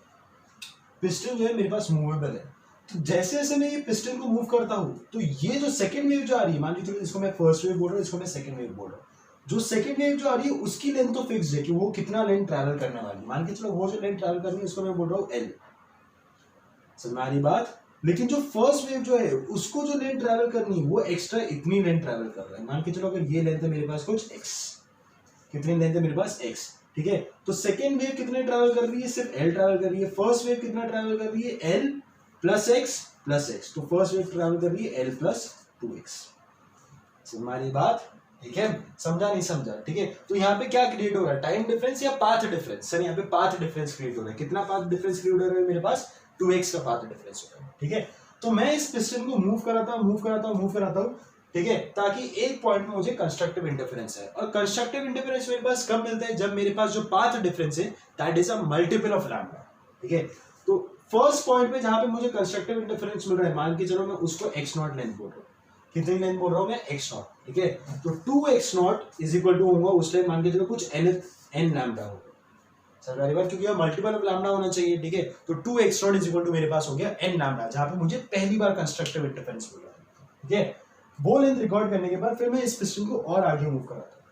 पिस्टन जो है मेरे पास मूवेबल है। तो जैसे जैसे मैं ये पिस्टन को मूव करता हूँ तो ये जो सेकंड वेव जो आ रही है, मान लीजिए इसको मैं फर्स्ट वेव बोल रहा हूँ, इसको मैं सेकंड वेव बोल रहा हूँ, जो सेकंड वेव जो आ रही है उसकी लेंथ तो फिक्स है कि वो कितना लेंथ ट्रैवल करने वाली, मान के चलो वो जो लेंथ ट्रैवल करनी है उसको मैं बोल रहा हूँ एल। समझ में आ रही बात? लेकिन जो फर्स्ट वेव जो है उसको जो लेंथ ट्रैवल करनी है वो एक्स्ट्रा इतनी लेंथ ट्रैवल कर रहा है। मान के चलो अगर ये लेंथ है मेरे पास कुछ एक्स, कितनी लेंथ है मेरे पास एक्स। ठीक है, तो सेकेंड वेव कितने ट्रैवल कर रही है, सिर्फ एल ट्रैवल कर रही है। फर्स्ट वेव कितना ट्रैवल कर रही है, L plus x plus x, तो फर्स्ट वेव ट्रैवल कर रही है एल प्लस 2x। हमारी बात ठीक है, समझा नहीं समझा? ठीक है, तो यहाँ पे क्या क्रिएट हो रहा है, टाइम डिफरेंस या पाथ डिफरेंस? सर यहाँ पे पाथ डिफरेंस क्रिएट हो रहा है। कितना पाथ डिफरेंस क्रिएट हो रहा है मेरे पास, 2x का पाथ डिफरेंस हो रहा है। ठीक है, तो मैं इस पिस्टन को मूव कराता हूँ, ठीक है, ताकि एक पॉइंट में मुझे कंस्ट्रक्टिव इंटरफेरेंस है। और कंस्ट्रक्टिव इंटरफेरेंस मेरे पास कब मिलता है, जब मेरे पास जो पाथ डिफरेंस है that is a multiple of lambda. ठीक है, तो फर्स्ट पॉइंट पे जहां पे मुझे कंस्ट्रक्टिव इंटरफेरेंस मिल रहा है, मान के चलो मैं उसको x नॉट लेंथ बोल रहा हूँ। कितनी लेंथ बोल रहा हूँ मैं, x नॉट। ठीक है, तो 2x not is equal to होगा उस टाइम मान के चलो कुछ n लैम्डा होगा। सरकारी बात, क्योंकि मल्टीपल ऑफ लैम्डा होना चाहिए। ठीक है, तो 2x not is equal to मेरे पास हो गया n लैम्डा, जहां पे मुझे पहली बार कंस्ट्रक्टिव इंटरफेरेंस मिल रहा है। ठीक है, वो लेंथ रिकॉर्ड करने के बाद फिर मैं इस पिस्टन को और आगे मूव कराता हूँ।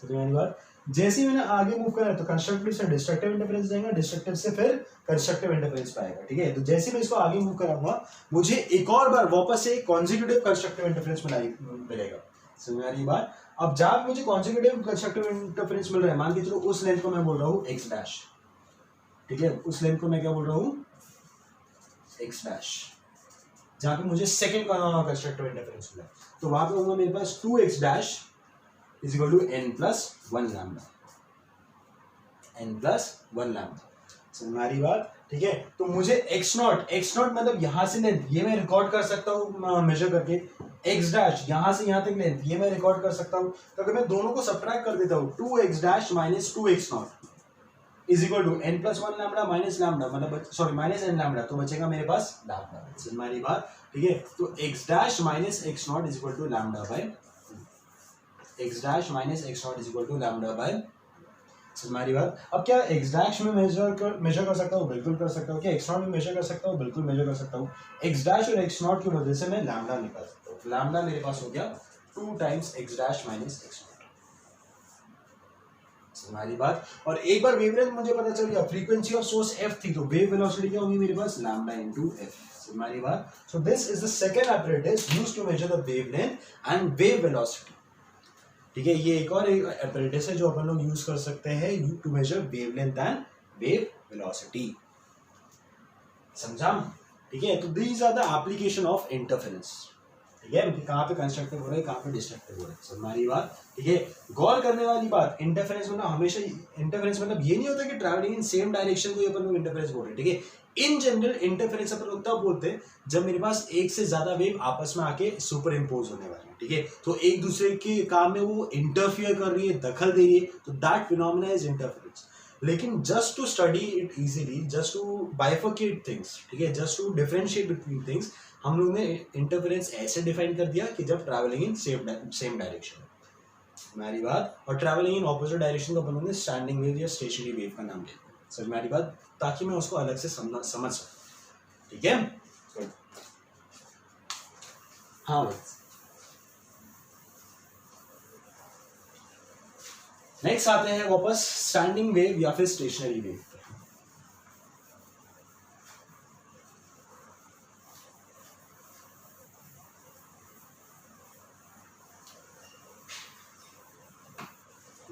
समझ में आने बात? जैसे ही मैंने आगे मूव करा तो कंस्ट्रक्टिव से डिस्ट्रक्टिव इंटरफेरेंस जाएगा, डिस्ट्रक्टिव से फिर कंस्ट्रक्टिव इंटरफेरेंस पाएगा। ठीक है, तो जैसे मैं इसको आगे मूव कराऊंगा मुझे एक और बार वापस से कॉन्जिक्यूटिव कंस्ट्रक्टिव इंटरफेरेंस मिलेगा। समझ में आ रही बात? अब जहां मुझे कॉन्जिक्यूटिव कंस्ट्रक्टिव इंटरफेरेंस मिल रहा है, मान के चलो उस लेंथ को मैं बोल रहा हूँ एक्स डैश। ठीक है, उस लेंथ को मैं क्या बोल रहा हूँ, एक्स डैश, जहां पे मुझे सेकंड कंस्ट्रक्टिव इंटरफेरेंस मिला, तो वहां पे होगा मेरे पास 2x dash is equal to n plus 1 lambda, n plus 1 lambda। समझ में आ रही बात? ठीक है, तो मुझे x नॉट मतलब यहां से लेंथ, ये मैं रिकॉर्ड कर सकता हूँ मेजर करके। x डैश यहां से यहां तक लेंथ, ये मैं रिकॉर्ड कर सकता हूँ। तो अगर मैं दोनों को सब्ट्रैक्ट कर देता हूँ, 2x dash minus 2x not is equal to n plus 1 lambda minus lambda, मतलब सॉरी माइनस n लैम्डा, तो बचेगा मेरे पास लैम्डा। समझ में आ रही बात? ठीक है, तो x dash minus x not is equal to lambda by x dash minus x not is equal to lambda by. हमारी बात। अब क्या एक्स डैश में मेजर कर सकता हूँ? बिल्कुल कर सकता हूँ। क्या एक्स नॉट में मेजर कर सकता हूँ? बिल्कुल मेजर कर सकता हूँ। एक्स डैश और एक्स नॉट की वजह से मैं लैम्डा निकाल सकता हूँ। लैम्डा मेरे पास हो गया 2 times x dash minus x not. हमारी बात। और एक बार वेवलेंथ मुझे पता चल गया, फ्रीक्वेंसी ऑफ सोर्स एफ थी, तो वेव वेलोसिटी क्या होगी मेरे पास? Lambda into F. हमारी बात। सो this is the second apparatus used to measure the wavelength and wave velocity। ठीक है, ये एक और apparatus है जो अपन लोग यूज कर सकते हैं to measure wavelength and wave velocity. समझा? ठीक है, तो these are the application of interference. ठीक है, कहाँ पे कंस्ट्रक्टिव हो रहा है, कहाँ पे डिस्ट्रक्टिव हो रहा है, हमारी बात। ठीक है, गौर करने वाली बात, इंटरफेरेंस मतलब हमेशा, इंटरफेरेंस मतलब ये नहीं होता कि ट्रैवलिंग इन सेम डायरेक्शन को अपन लोग इंटरफेरेंस बोल रहे हैं। ठीक है, इन जनरल इंटरफेरेंस अपन लोग तब बोलते हैं जब मेरे पास एक से ज्यादा वेव आपस में आके सुपर इम्पोज होने वाली है। ठीक है, तो एक दूसरे के काम में वो इंटरफियर कर रही है, दखल दे रही है, तो दैट फिनोमेना इज इंटरफेरेंस। लेकिन just to study it easily, just to bifurcate things, ठीक है, just to differentiate between things, हम लोग ने इंटरफेरेंस ऐसे डिफाइन कर दिया कि जब ट्रैवलिंग इन सेम डायरेक्शन, हमारी बात। और ट्रैवलिंग इन ऑपोजिट डायरेक्शन को अपन लोग ने स्टैंडिंग वेव या स्टेशनरी वेव का नाम दिया। समझ में आ रही बात? ताकि मैं उसको अलग से समझ सकूं। ठीक है, हाँ। नेक्स्ट आते हैं वापस स्टैंडिंग वेव या फिर स्टेशनरी वेव।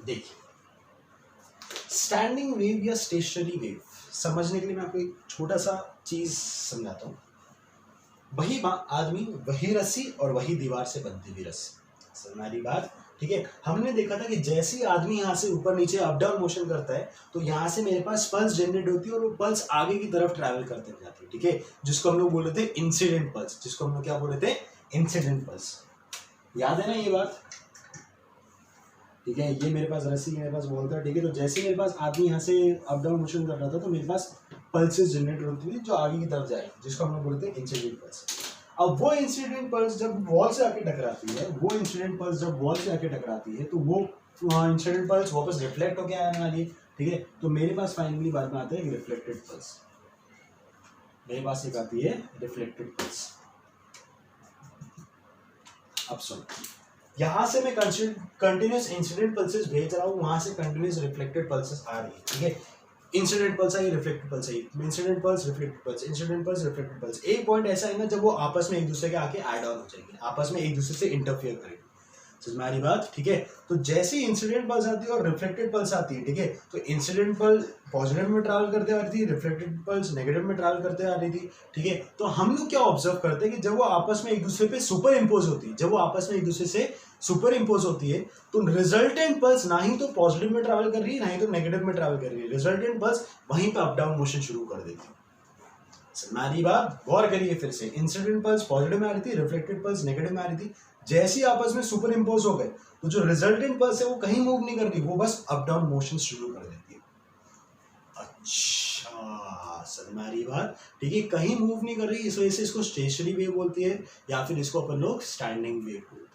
देखिए, स्टैंडिंग वेव या स्टेशनरी वेव समझने के लिए मैं आपको एक छोटा सा चीज समझाता हूं। वही आदमी, वही रस्सी और वही दीवार से बनती हुई रस्सी। हमारी बात। ठीक है, हमने देखा था कि जैसे ही आदमी यहाँ से ऊपर नीचे अप डाउन मोशन करता है तो यहाँ से मेरे पास पल्स जनरेट होती है और वो पल्स आगे की तरफ ट्रैवल करते जाती है। ठीक है, जिसको हम लोग बोल रहे थे इंसिडेंट पल्स, जिसको हम लोग क्या बोल रहे थे? Incident pulse. याद है ना ये बात? ठीक है, ये मेरे पास रस्सी, मेरे पास बॉल था। ठीक है, तो जैसे मेरे पास आदमी यहाँ से अप डाउन मोशन कर रहा था तो मेरे पास पल्सेस जनरेट होती थी जो आगे की तरफ जाए, जिसको हम लोग बोलते हैं इंसिडेंट पल्स। अब वो इंसिडेंट पल्स जब वॉल से आके टकराती है, वो इंसिडेंट पल्स जब वॉल से आके टकराती है तो वो इंसिडेंट पल्स वापस रिफ्लेक्ट हो गया आने वाली है। ठीक है, तो मेरे पास फाइनली बाद में आता है रिफ्लेक्टेड पल्स। मेरे पास एक आती है रिफ्लेक्टेड पल्स। अब सुन, यहां से मैं कंटिन्यूस इंसिडेंट पल्सेस भेज रहा हूं, वहां से कंटिन्यूस रिफ्लेक्टेड पल्सेस आ रही है। ठीक है, इंसिडेंट पल्स आई, रिफ्लेक्टेड पल्स आई, incident pulse, reflected pulse, incident pulse, reflected pulse. एक पॉइंट ऐसा है ना जब वो आपस में एक दूसरे के आके ऐड ऑन हो जाएंगे, आपस में एक दूसरे से इंटरफियर करेंगे। समझ में आ रही बात? ठीक है, तो जैसे ही इंसिडेंट पल्स आती है और रिफ्लेक्टेड पल्स आती है, ठीक है, तो इंसिडेंट पल्स पॉजिटिव में ट्रैवल करते आ रही थी, रिफ्लेक्टेड पल्स नेगेटिव में ट्रैवल करते आ रही थी। ठीक है, तो हम लोग क्या ऑब्जर्व करते हैं कि जब वो आपस में एक दूसरे पे सुपर इम्पोज होती है, जब वो आपस में एक दूसरे से सुपर इम्पोज होती है तो रिजल्टेंट पल्स ना ही तो पॉजिटिव में ट्रैवल कर रही है ना ही तो नेगेटिव में ट्रैवल कर रही है, रिजल्टेंट पल्स वहीं पे अप डाउन मोशन शुरू कर देती है। हमारी बात गौर करिए फिर से, इंसिडेंट पल्स पॉजिटिव में आ रही थी, रिफ्लेक्टेड पल्स नेगेटिव में आ रही थी। जैसे ही आपस में सुपर इम्पोज हो गए तो जो रिजल्टेंट पल्स है वो कहीं मूव नहीं कर रही, वो बस अप डाउन मोशन शुरू कर देती है। अच्छा, हमारी बात। ठीक है, कहीं मूव नहीं कर रही, इस वजह से इसको स्टेशनरी वेव बोलती है या फिर इसको अपन लोग स्टैंडिंग वेव बोलते हैं।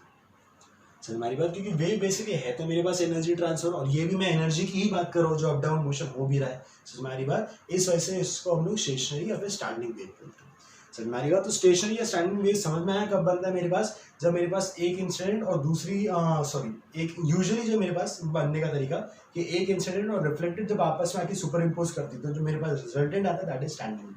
हमारी बात, क्योंकि वेव बेसिकली है तो मेरे पास एनर्जी ट्रांसफर, और ये भी मैं एनर्जी की ही बात कर रहा हूँ जो अप डाउन मोशन हो भी रहा है। हमारी बात, इस वजह से इसको हम लोग स्टेशनरी या फिर स्टैंडिंग वेव बोलते हैं। हमारी बात, तो स्टेशनरी या स्टैंडिंग वेव समझ में आया कब बनता है मेरे पास? जब मेरे पास एक इंसिडेंट और दूसरी एक यूजुअली जो मेरे पास बनने का तरीका कि एक इंसिडेंट और रिफ्लेक्टेड जब आपस में आके सुपर इम्पोज करती है तो जो मेरे पास रिजल्टेंट आता है दैट इज स्टैंडिंग वेव।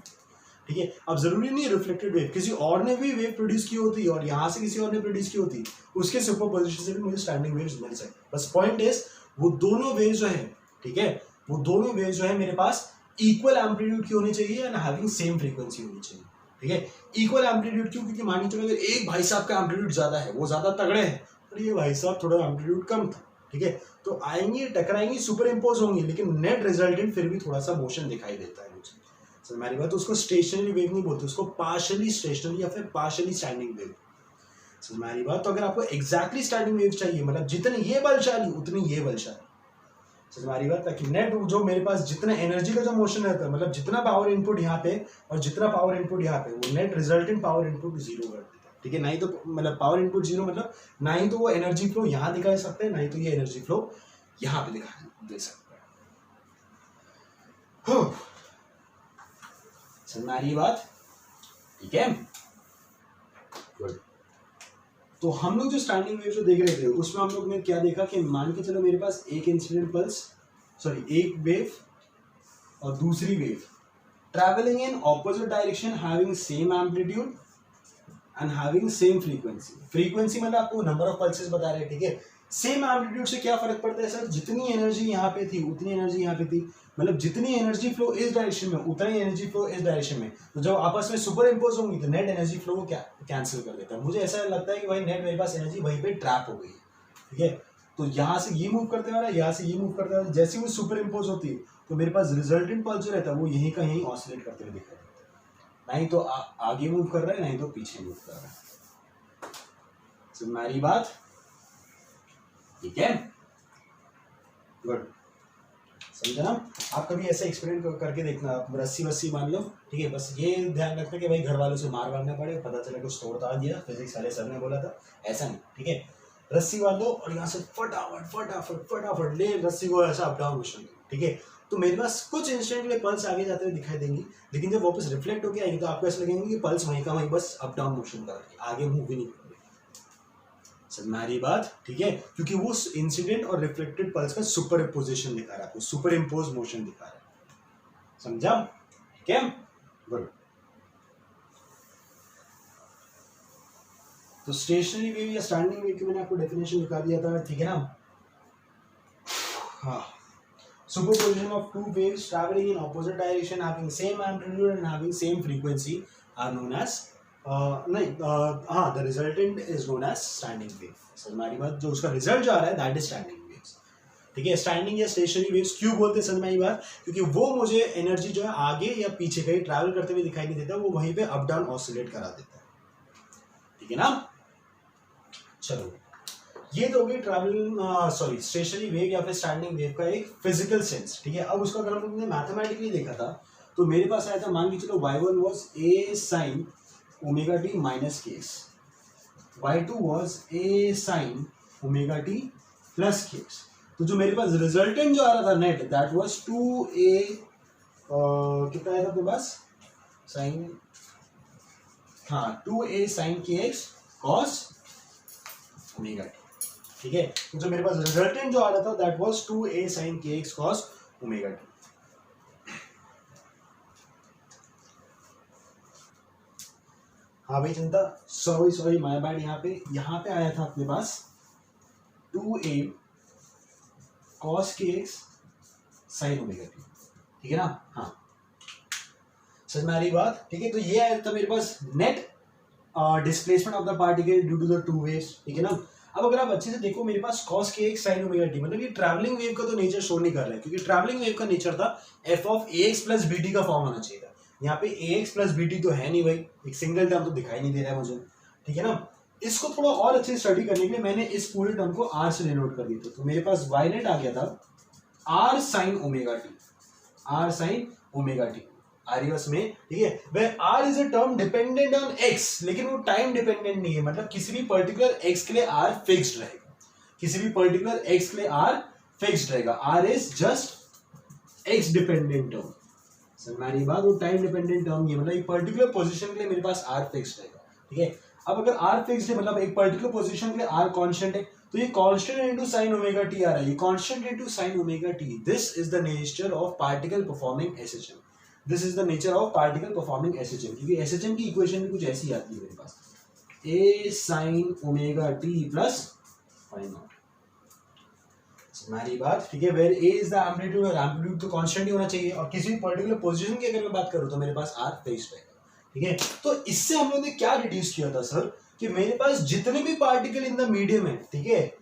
ठीक है, अब जरूरी नहीं है रिफ्लेक्टेड वेव किसी और ने भी वेव प्रोड्यूस की होती और यहाँ से किसी और ने प्रोड्यूस की होती, उसके सुपरपोजिशन से भी मुझे स्टैंडिंग वेव्स मिल सकती। बस पॉइंट इज वो दोनों वेव जो है, ठीक है, वो दोनों वेव जो है मेरे पास इक्वल एम्पलीट्यूड की होनी चाहिए एंड हैविंग सेम फ्रीक्वेंसी होनी चाहिए। ठीक है, इक्वल एम्पलीट्यूड क्यों? क्योंकि मान के चलो अगर एक भाई साहब का एम्पलीट्यूड ज्यादा है, वो ज्यादा तगड़े हैं, और ये भाई साहब थोड़ा एम्पलीट्यूड कम था, ठीक है, तो आएंगे टकराएंगे सुपर इम्पोज होंगे, लेकिन नेट रिजल्टेंट फिर भी थोड़ा सा मोशन दिखाई देता है मुझे। हमारी बात, तो उसको स्टेशनरी वेव नहीं बोलते, उसको पार्शियली स्टेशनरी या फिर पार्शियली स्टैंडिंग वेव। हमारी बात, तो अगर आपको एग्जैक्टली स्टैंडिंग वेव चाहिए, मतलब जितने ये बलशाली उतनी ये बलशाली, हमारी बात, ताकि नेट जो मेरे पास जितना एनर्जी का जो मोशन रहता है, मतलब जितना पावर इनपुट यहाँ पे और जितना पावर इनपुट यहाँ पे, वो net resultant power input zero कर देता है। ठीक है, ना ही तो मतलब पावर इनपुट जीरो मतलब ना ही तो वो एनर्जी फ्लो यहाँ दिखा सकते हैं, ना ही तो ये एनर्जी फ्लो यहाँ पे दिखा दे सकता है। समझ आ रही बात? ठीक है, गुड। तो हम लोग जो स्टैंडिंग वेव जो देख रहे थे उसमें हम लोग ने क्या देखा कि मान के चलो मेरे पास एक इंसिडेंट पल्स, सॉरी एक वेव और दूसरी wave travelling in opposite direction having same amplitude and having same frequency. Frequency मतलब आपको नंबर ऑफ पल्सेस बता रहे हैं, ठीक है। सेम एम्पलीट्यूड से क्या फर्क पड़ता है सर, जितनी एनर्जी यहाँ पे थी उतनी एनर्जी यहाँ पे थी, मतलब जितनी एनर्जी फ्लो इस डायरेक्शन में उतना ही एनर्जी फ्लो इस डायरेक्शन में। तो जब आपस में सुपर इम्पोज होंगी तो नेट एनर्जी फ्लो को क्या कैंसिल कर देता है। मुझे ऐसा लगता है कि भाई नेट मेरे पास एनर्जी वहीं पे ट्रैप हो गई है, ठीक है। तो यहाँ से ये मूव करते वाला, यहाँ से ये मूव करते वाला, जैसे वो सुपर इम्पोज होती है तो मेरे पास रिजल्टेंट पल्स जो रहता है वो यहीं का यहीं ऑसिलेट करते हुए दिख रहा है, नहीं तो आगे मूव कर रहा है नहीं तो पीछे मूव कर रहा है। समझ में आ रही बात? ठीक है, गुड। समझा ना? आप कभी ऐसा एक्सपेरिमेंट करके देखना, आप रस्सी वस्सी मान लो, ठीक है। बस ये ध्यान रखना कि भाई घर वालों से मार वारना पड़े, पता चला कुछ तोड़ता दिया, फिजिक्स वाले सर ने बोला था, ऐसा नहीं, ठीक है। रस्सी बांध दो और यहाँ से फटाफट फटाफट फटाफट ले रस्सी को ऐसा अप डाउन मोशन, ठीक है। तो मेरे पास कुछ इंस्टेंट के लिए पल्स आगे जाते हुए दिखाई देंगी, लेकिन जब वापस रिफ्लेक्ट होकर आएगी तो आपको ऐसा लगेंगे कि पल्स वहीं का वहीं बस अप डाउन मोशन कर रही है, आगे मूव भी नहीं कर रही। समझ में आ रही बात? ठीक है, क्योंकि वो इंसिडेंट और रिफ्लेक्टेड पल्स का सुपर इम्पोजिशन दिखा रहा है आपको, सुपर इम्पोज मोशन दिखा रहा है। समझा? ठीक है, गुड। तो स्टेशनरी वेव या स्टैंडिंग वेव की मैंने आपको डेफिनेशन बता दिया था, ठीक है ना? हाँ, superposition of two waves traveling in opposite direction having same amplitude and having same frequency are known as the resultant is known as standing wave। समझ में आ रही बात? जो उसका रिजल्ट जो आ रहा है दैट इज स्टैंडिंग वेव्स, ठीक है। स्टैंडिंग या स्टेशनरी वेव्स क्यों बोलते हैं, समझ में आई बात? क्योंकि वो मुझे एनर्जी जो है आगे या पीछे कहीं ट्रैवल करते हुए दिखाई नहीं देता, वो वहीं पे अप डाउन ऑसिलेट करा देता है, ठीक है ना? चलो, ये तो होगी ट्रैवलिंग स्टेशनरी वेव या फिर स्टैंडिंग वेव का एक फिजिकल सेंस, ठीक है। अब उसको अगर हम लोगों ने मैथमेटिकली देखा था तो मेरे पास आया था, मान के चलो y1 was a sin omega t minus kx, y2 was a sin omega t plus kx। तो जो मेरे पास रिजल्टेंट जो आ रहा था नेट दैट वाज 2a कितना आया था अपने पास sin, हाँ 2a sin kx cos omega t, ठीक है। तो जो मेरे पास रिजल्टेंट जो आ रहा था that was 2a sin kx cos omega t। हाँ भाई चिंता, सॉरी माय बैड, यहाँ पे आया था अपने पास 2a cos kx sin omega t, ठीक है ना? हाँ, समझ में आ रही बात? ठीक है, तो ये आया था मेरे पास net displacement of the particle due to the two waves, ठीक है ना? अब अगर आप अच्छे से देखो मेरे पास cos kx sin omega t, मतलब ये ट्रैवलिंग वेव का तो नेचर शो नहीं कर रहा है, क्योंकि ट्रैवलिंग वेव का नेचर था f of ax plus bt का फॉर्म होना चाहिए था। यहाँ पे ax प्लस bt तो है नहीं भाई, एक सिंगल टर्म तो दिखाई नहीं दे रहा है मुझे, ठीक है ना? इसको थोड़ा और अच्छे से स्टडी करने के लिए मैंने इस पूरे टर्म को r से डिनोट कर दिया था। तो मेरे पास y नेट आ गया था r sin omega t, r sin omega t आरियस में, ठीक है। वह r is a term dependent on x, लेकिन वो टाइम डिपेंडेंट नहीं है, मतलब किसी भी पर्टिकुलर x के लिए r फिक्स्ड रहेगा, किसी भी पर्टिकुलर x के लिए r फिक्स्ड रहेगा। r is just x dependent term, समझ में आ रही बात? वो टाइम डिपेंडेंट टर्म नहीं है, मतलब एक पर्टिकुलर पोजीशन के लिए मेरे पास r फिक्स्ड रहेगा, ठीक है। अब अगर r फिक्स्ड है मतलब एक पर्टिकुलर पोजीशन के लिए r कांस्टेंट है, तो ये constant into sin omega t आ रहा है, ये constant into sin omega t। This is the nature of particle performing SHM, this is the nature of particle performing SHM। क्योंकि SHM की इक्वेशन भी कुछ ऐसी आती है मेरे पास, a sin omega t plus phi not, हमारी बात, ठीक है। Where a is the amplitude, और एम्पलीट्यूड तो कांस्टेंट ही होना चाहिए, और किसी भी पर्टिकुलर पोजीशन की अगर मैं बात करूं तो मेरे पास r फिक्स्ड रहेगा, ठीक है। तो इससे हम लोगों ने क्या डिड्यूस किया था सर, कि मेरे पास जितने भी पार्टिकल इन द मीडियम है, ठीक है,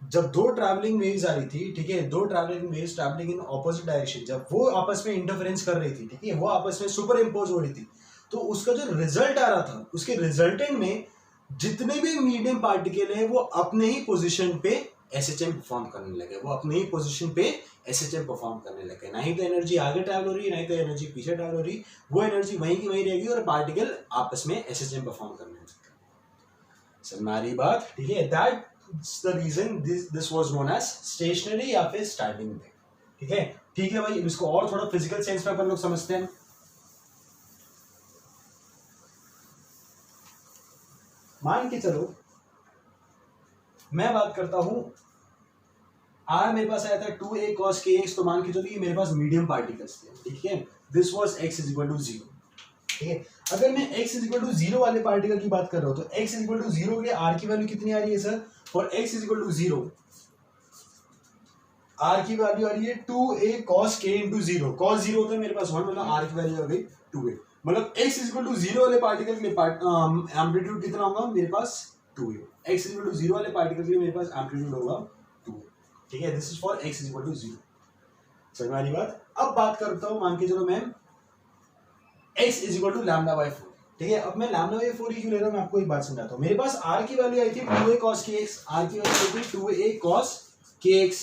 जब दो ट्रैवलिंग वेव्स आ रही थी, ठीक है, दो travelling waves travelling in opposite direction, जब वो आपस में इंटरफेरेंस कर रही थी, ठीक है, वो आपस में सुपर इम्पोज हो रही थी, तो उसका जो रिजल्ट आ रहा था, उसके रिजल्टेंट में जितने भी मीडियम पार्टिकल है वो अपने ही पोजीशन पे SHM परफॉर्म करने लगे, वो अपने ही पोजीशन पे SHM परफॉर्म करने लगे। नहीं तो एनर्जी आगे ट्रैवल हो रही है, नहीं तो एनर्जी पीछे ट्रैवल हो रही है, वो एनर्जी वहीं की वहीं रहेगी और पार्टिकल आपस में SHM परफॉर्म करने लगे। समझ में आ रही बात? ठीक है, that's the reason this was known as stationary या फिर स्टैंडिंग वेव, ठीक है। ठीक है भाई, इसको और थोड़ा फिजिकल सेंस में अपन लोग समझते हैं। मान के चलो मैं बात करता हूं आर मेरे पास आया था 2a cos kx, तो मान के चलो ये मेरे पास मीडियम पार्टिकल्स थे, ठीक है। This was x is equal to 0, ठीक है। अगर मैं x इज इक्वल टू 0 वाले पार्टिकल की बात कर रहा हूं तो x इज इक्वल टू 0 के लिए r की वैल्यू कितनी आ रही है sir? For x is equal to 0 r की वैल्यू आ रही है 2a cos k into 0। cos 0 होता है मेरे पास 1, मतलब r की वैल्यू आ गई 2a। मतलब x इज इक्वल टू 0 वाले पार्टिकल के लिए एम्पलीट्यूड कितना होगा मेरे पास? 2a। x is equal to 0 वाले पार्टिकल के लिए मेरे पास एम्पलीट्यूड होगा 2a, ठीक है। This is for x is equal to 0। समझ में आ रही बात? अब बात करता हूं, मान के चलो मैं x is equal to lambda by 4, ठीक है। अब मैं लैम्डा बाय 4 ही क्यों ले रहा हूं, मैं आपको एक बात समझाता हूं। मेरे पास r की वैल्यू आई थी 2a cos kx, r की वैल्यू आई थी 2a cos kx।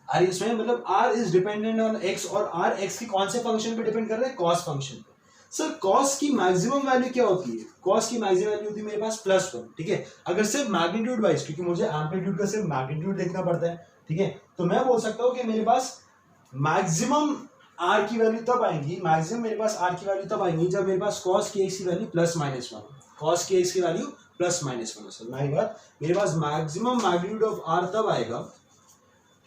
और इसमें मतलब r is dependent on x, और r x की कौन से फंक्शन पे डिपेंड कर रहा है? cos फंक्शन पे। सर cos की मैक्सिमम वैल्यू क्या होती है? cos की मैक्सिमम वैल्यू होती है मेरे पास +1, ठीक है। अगर सिर्फ मैग्नीट्यूड वाइज, क्योंकि मुझे एम्पलीट्यूड का सिर्फ मैग्नीट्यूड देखना पड़ता है, ठीक है, तो मैं बोल सकता हूं कि मेरे पास मैक्सिमम r की वैल्यू तब आएगी, मैक्सिमम मेरे पास r की वैल्यू तब आएगी जब मेरे पास cos kx की वैल्यू +-1, cos kx की वैल्यू +-1। सर मेरी बात, मेरे पास मैक्सिमम मैग्नीट्यूड ऑफ r तब आएगा,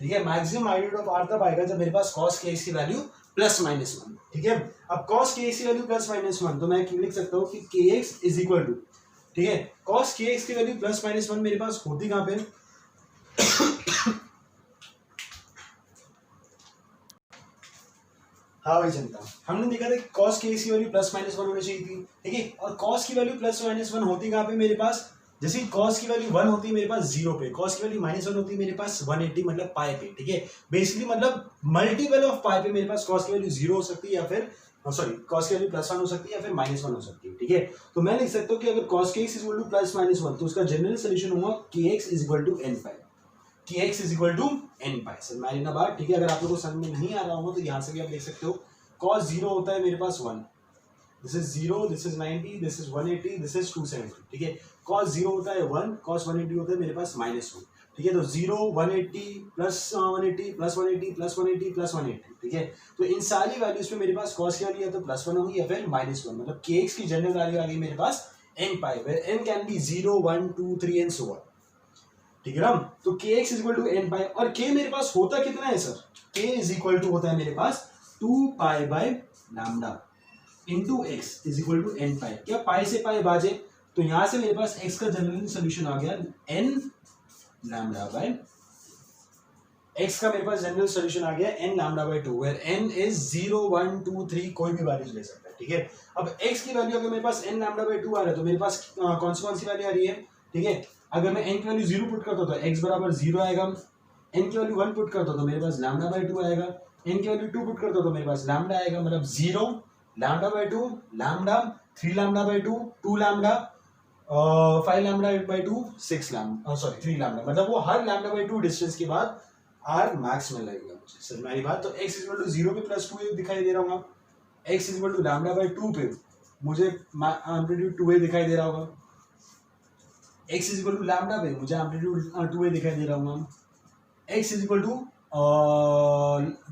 ठीक है, मैक्सिमम मैग्नीट्यूड ऑफ r तब आएगा जब मेरे पास cos kx की वैल्यू +-1, ठीक है। अब cos kx की वैल्यू +-1, तो मैं लिख सकता हूं कि kx इज इक्वल टू, ठीक है, cos kx की वैल्यू +-1 मेरे पास होती कहां पे? हाँ भाई जनता, हमने देखा था कि cos kx की वैल्यू +-1 होनी चाहिए थी, ठीक है। और cos की वैल्यू +-1 होती कहां पे मेरे पास? जैसे cos की वैल्यू 1 होती है मेरे पास 0 पे, cos की वैल्यू -1 होती है मेरे पास 180 मतलब पाई पे, ठीक है। बेसिकली मतलब मल्टीपल ऑफ पाई पे मेरे पास cos की वैल्यू 0 हो सकती है, या फिर सॉरी cos की वैल्यू +1 हो सकती है या फिर -1 हो सकती है, ठीक है। तो मैं लिख सकता हूँ कि अगर cos kx is equal to +-1 तो उसका जनरल सोल्यूशन होगा kx is equal to n pi, kx is equal to n pi. Sir मैंने ना बात, ठीक है। अगर आप लोगों को समझ में नहीं आ रहा होगा तो यहाँ से भी आप देख सकते हो, cos 0 होता है मेरे पास 1, this is 0, this is 90, this is 180, this is 270, ठीक है। cos 0 होता है 1, cos 180 होता है मेरे पास -1, ठीक है। तो 0 180 +180 +180 +180 +180, ठीक है। तो इन सारी वैल्यूज पे मेरे पास cos की वैल्यू या तो +1 होगी या फिर -1, मतलब kx की जनरल वैल्यू आ गई मेरे पास n pi, where n can be 0 1 2 3 and so on, ठीक है ना। तो kx is equal to n pi, और k मेरे पास होता कितना है sir? k is equal to होता है मेरे पास 2 pi by lambda into x is equal to n pi. क्या पाई से पाई बाजे, तो यहां से मेरे पास x का जनरल सोल्यूशन आ गया n लैम्डा बाय, x का मेरे पास जनरल सोल्यूशन आ गया n lambda by 2, where n is 0 1 2 3 कोई भी वैल्यूज ले सकता है, ठीक है। अब x की वैल्यू अगर मेरे पास n लैम्डा बाय 2 आ रहा है तो मेरे पास कौन सी वैल्यू आ रही है, ठीक है। अगर मैं n की वैल्यू 0 पुट करता हूं तो x बराबर 0 आएगा, n की वैल्यू 1 पुट करता हूं तो मेरे पास लैम्डा बाय 2 आएगा, n की वैल्यू 2 पुट करता हूं तो मेरे पास लैम्डा आएगा, मतलब 0 lambda by 2 lambda 3 lambda by 2 2 lambda 5 lambda by 2 6 lambda sorry 3 lambda, मतलब वो हर लैम्डा बाय 2 डिस्टेंस के बाद r मैक्स में लगेगा मुझे। सर मेरी बात, तो x इक्वल टू 0 पे +2a दिखाई दे रहा होगा, x equal to lambda by 2 पे मुझे एम्पलीट्यूड 2a दिखाई दे रहा होगा, x इक्वल टू लैम्डा पे मुझे एम्पलीट्यूड 2a दिखाई दे रहा होगा, x इक्वल टू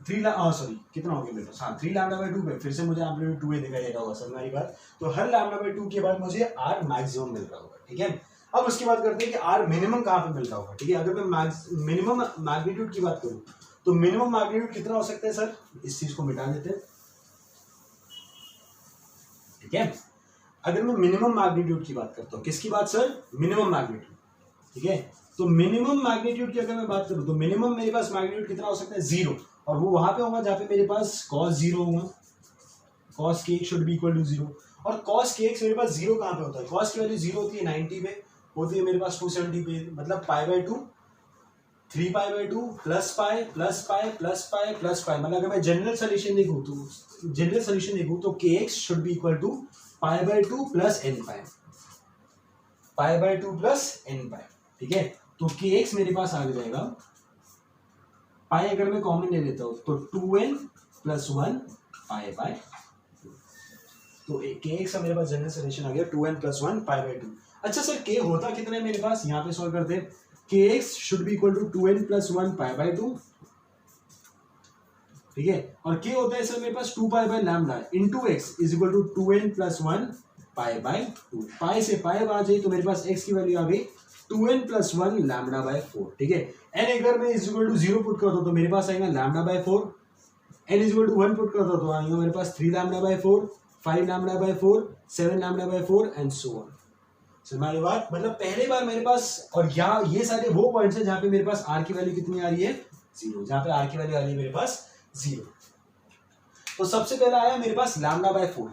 3 सॉरी कितना हो गया मेरे पास, हाँ 3 लैम्डा बाय 2 पे फिर से मुझे एम्पलीट्यूड 2a दिखाई दे रहा होगा। सर मेरी बात, तो हर लैम्डा बाय 2 के बाद मुझे r मैक्सिमम मिल रहा होगा, ठीक है। अब उसकी बात करते हैं कि r मिनिमम कहां पे मिल रहा होगा, ठीक है। अगर मैं मिनिमम मैग्नीट्यूड की बात करूं तो मिनिमम मैग्नीट्यूड कितना हो सकता है सर? इस चीज को मिटा देते हैं, ठीक है। अगर मैं मिनिमम मैग्नीट्यूड की बात करता हूं, किसकी बात सर? मिनिमम मैग्नीट्यूड, ठीक है। तो मिनिमम मैग्नीट्यूड की अगर मैं बात करूं तो मिनिमम मेरे पास मैग्नीट्यूड कितना हो सकता है? 0, और वो वहां पे होगा जहां पे मेरे पास cos 0 होगा, cos kx should be equal to 0, और cos kx मेरे पास 0 कहां पे होता है? cos की वैल्यू 0 होती है 90 पे, होती है मेरे पास 270 पे, मतलब pi by 2 3 pi by 2 plus pi plus pi plus pi plus pi, मतलब अगर मैं जनरल सोल्यूशन देखूं तो kx should be equal to pi by 2 plus n pi, pi by 2 plus n pi, ठीक है। तो kx मेरे पास आ जाएगा, पाई अगर मैं कॉमन ले लेता हूं तो 2n प्लस 1 पाई बाय 2, तो kx का मेरे पास जनरल सोल्यूशन आ गया 2n प्लस 1 पाई बाय 2। अच्छा सर k होता कितना है मेरे पास? यहाँ पे सॉल्व करते हैं, kx should be equal to 2n plus 1 pi by 2, ठीक है, और k होता है इसमें मेरे पास 2 pi by lambda into x is equal to 2n plus 1 pi by 2। Pi से पाई आ जाए तो मेरे पास x की वैल्यू आ गई 2n प्लस 1 लैम्डा बाय 4। ठीक है, n अगर मैं इज इक्वल टू 0 पुट करता हूं तो मेरे पास आएगा lambda by 4, n is equal to 1 put करता हूं तो आएगा मेरे पास 3 lambda by 4, 5 lambda by 4, 7 lambda by 4 and so on. हमारी बात मतलब पहले बार मेरे पास, और यहाँ ये सारे वो पॉइंट्स है जहां पे मेरे पास r की वैल्यू कितनी आ रही है 0, जहां पे r की वैल्यू आ रही है मेरे पास 0। तो सबसे पहला आया मेरे पास लैम्डा बाय 4।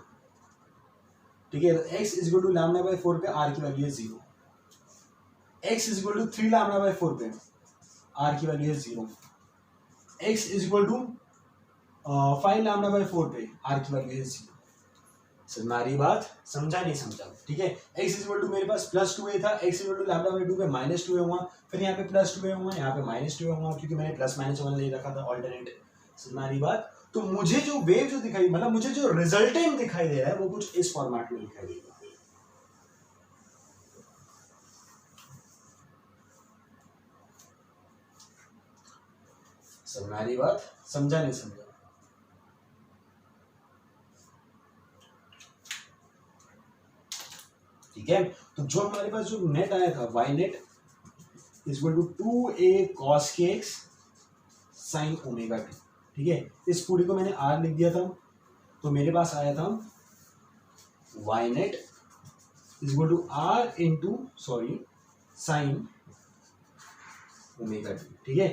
ठीक है, तो x is equal to lambda by 4 पे r की वैल्यू है 0, x is equal to 3 lambda by 4 पे r की वैल्यू है 0, x is equal to 5 lambda by 4 पे r की वैल्यू है 0। हमारी बात समझा नहीं समझा? ठीक है, x इज इक्वल टू मेरे पास प्लस 2a था, x is equal to lambda by 2 पे माइनस 2a हुआ, फिर यहाँ पे प्लस 2a हुआ, यहाँ पे माइनस 2a हुआ, क्योंकि मैंने प्लस माइनस 1 ले रखा था ऑल्टरनेट। हमारी बात, तो मुझे जो वेव जो दिखाई, मतलब मुझे जो रिजल्टेंट दिखाई दे रहा है वो कुछ इस फॉर्मेट में दिखाई देगा। हमारी बात समझा नहीं समझा? ठीक है, तो जो हमारे पास जो नेट आया था y net is equal to 2a cos kx sin omega t। ठीक है, इस पूरी को मैंने r लिख दिया था, तो मेरे पास आया था y net is equal to r into sin omega t। ठीक है,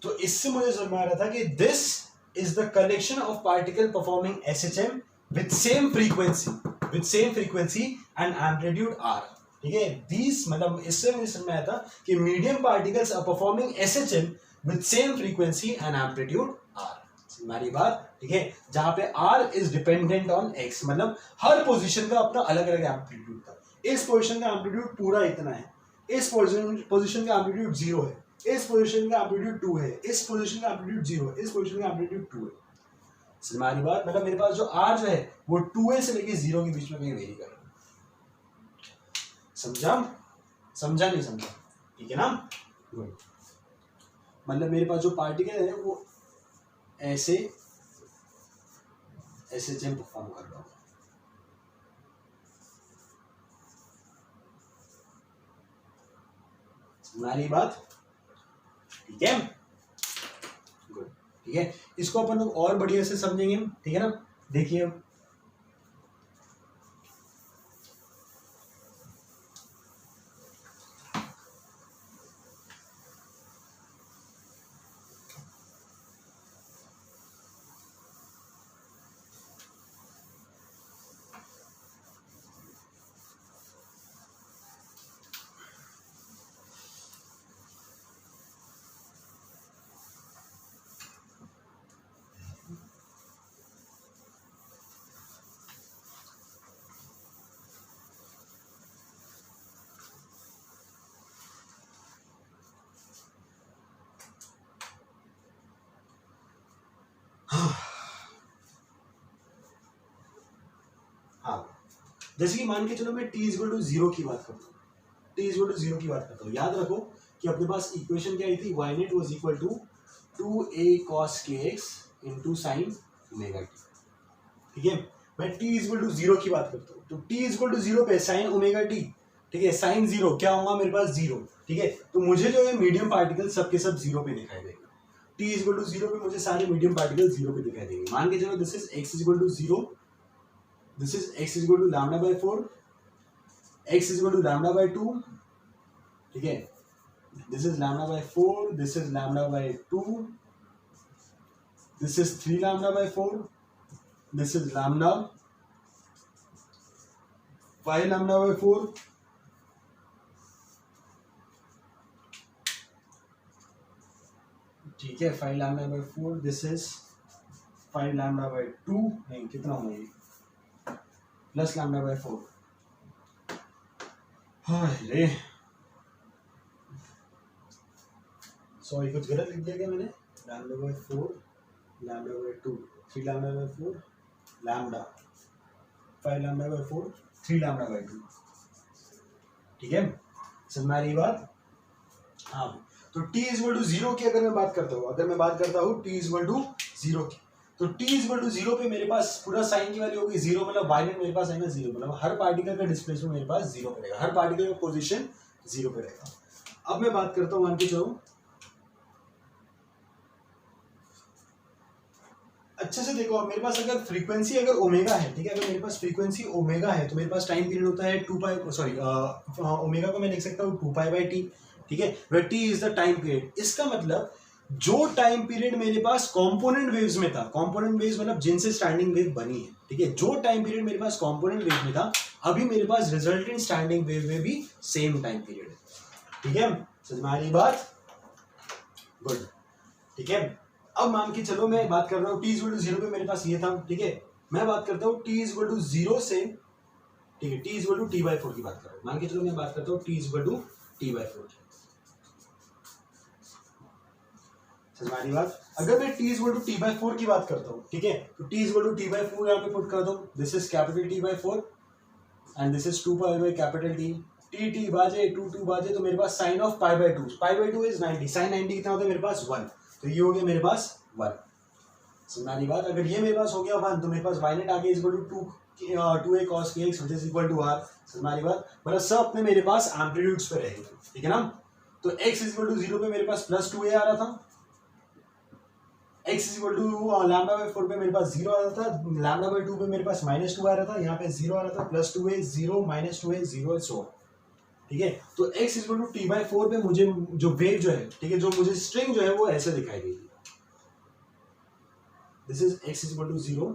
तो इससे मुझे समझ में आ रहा था कि this is the collection of particle performing SHM with same frequency and amplitude r। ठीक है, दीस मतलब इससे मुझे समझ में आया था कि medium particles are performing SHM with same frequency and amplitude r। हमारी बात, ठीक है, जहां पे r is dependent on x, मतलब हर पोजीशन का अपना अलग अलग एम्पलीट्यूड था। इस पोजीशन का एम्पलीट्यूड पूरा इतना है, इस पोजीशन का एम्पलीट्यूड 0 है, इस पोजीशन का एम्पलीट्यूड 2 है, इस पोजीशन का एम्पलीट्यूड 0 है, इस पोजीशन का एम्पलीट्यूड 2 है। हमारी बात मतलब मेरे पास जो r जो है वो 2a से लेके 0 के बीच में कहीं वेरी कर रहा है। समझा नहीं समझा? ठीक है ना, मतलब मेरे पास जो पार्टिकल है वो ऐसे SHM परफॉर्म कर रहा हूं। हमारी बात ठीक है, गुड। ठीक है, इसको अपन लोग और बढ़िया से समझेंगे। ठीक है ना, देखिए जैसे कि मान के चलो मैं t इक्वल टू 0 की बात करता हूँ, t इक्वल टू 0 की बात करता हूँ। याद रखो कि अपने पास इक्वेशन क्या आई थी, y net was equal to 2a cos kx into sin omega t। ठीक है, मैं t इक्वल टू 0 की बात करता हूँ, तो t इक्वल टू 0 पे sin ओमेगा t, ठीक है, sin 0 क्या होगा मेरे पास 0। ठीक है, तो मुझे जो है मीडियम पार्टिकल सबके सब 0 पे दिखाई देगा। t इक्वल टू 0 पे मुझे सारे मीडियम पार्टिकल 0 पे दिखाई देंगे। मान के चलो this is x equal to 0, this is x is equal to lambda by 4, x is equal to lambda by 2, ठीक है, this is lambda by 4, this is lambda by 2, this is 3 lambda by 4, this is lambda 5 lambda by 4, ठीक है, 5 lambda by 4, this is 5 lambda by 2, नहीं कितना होगा ये, plus lambda by 4। अरे sorry कुछ गलत लिख दिया क्या मैंने, lambda by 4, lambda by 2, 3 lambda by 4, lambda 5 lambda by 4, 3 lambda by 2। ठीक है, समझ में आ रही बात? हाँ, तो t इक्वल टू 0 की अगर मैं बात करता हूँ t इक्वल टू 0 की, तो t इक्वल टू 0 पे मेरे पास पूरा साइन की वैल्यू होगी 0, मतलब वायलेट मेरे पास आएगा 0, मतलब हर पार्टिकल का डिस्प्लेसमेंट मेरे पास 0 पे रहेगा, हर पार्टिकल का पोजीशन 0 पे रहेगा। अब मैं बात करता हूँ, मान के चलो अच्छे से देखो, मेरे पास अगर फ्रीक्वेंसी अगर ओमेगा है, ठीक है, अगर मेरे पास फ्रीक्वेंसी ओमेगा है तो मेरे पास टाइम पीरियड होता है 2 पाई, सॉरी ओमेगा को मैं लिख सकता हूँ 2 पाई बाई टी, ठीक है, where T is the time period. इसका मतलब जो टाइम पीरियड मेरे पास कंपोनेंट वेव्स में था, कंपोनेंट वेव्स मतलब जिनसे स्टैंडिंग वेव बनी है, ठीक है, जो टाइम पीरियड मेरे पास कंपोनेंट वेव में था, अभी मेरे पास रिजल्टेंट स्टैंडिंग वेव में भी सेम टाइम पीरियड है, ठीक है, समझ में आ रही बात, गुड, ठीक है। अब मान के चलो मैं बात कर रहा हूँ t इक्वल टू 0 पे मेरे पास ये था, ठीक है, मैं बात करता हूँ t इक्वल टू 0 से, ठीक है, t इक्वल टू t/4 की बात कर रहा हूँ, मान के चलो मैं बात करता हूँ t इक्वल टू t/4 की, समझ बात। अगर मैं t इक्वल टू t/4 की बात करता हूँ, ठीक है, तो t इक्वल टू t/4 यहाँ पे पुट कर दो, this is capital T/4 and this is 2 pi by capital T, t बाजे 2 बाजे तो मेरे पास साइन ऑफ पाई/2 इज 90, साइन 90 कितना होता है मेरे पास 1, तो ये हो गया मेरे पास 1, समझानी बात। अगर ये मेरे पास हो गया 1 तो मेरे पास वाइनेट आगे equal to 2a cos kx which is equal to r, समझानी बात, मतलब सब अपने मेरे पास एम्पलीट्यूड्स पे रहेंगे, ठीक है ना। तो x इक्वल टू 0 पे मेरे पास प्लस 2a आ रहा था, x equal to lambda by 4 पे मेरे पास 0 आ रहा था, लैम्डा बाई 2 पे मेरे पास माइनस 2 आ रहा था, यहाँ पे 0 आ रहा था, प्लस 2a 0 माइनस 2a 0 सो, ठीक है। तो x इक्वल टू t/4 पे मुझे जो वेव जो है, ठीक है, जो मुझे स्ट्रिंग जो है वो ऐसे दिखाई देगी, this is x equal to 0,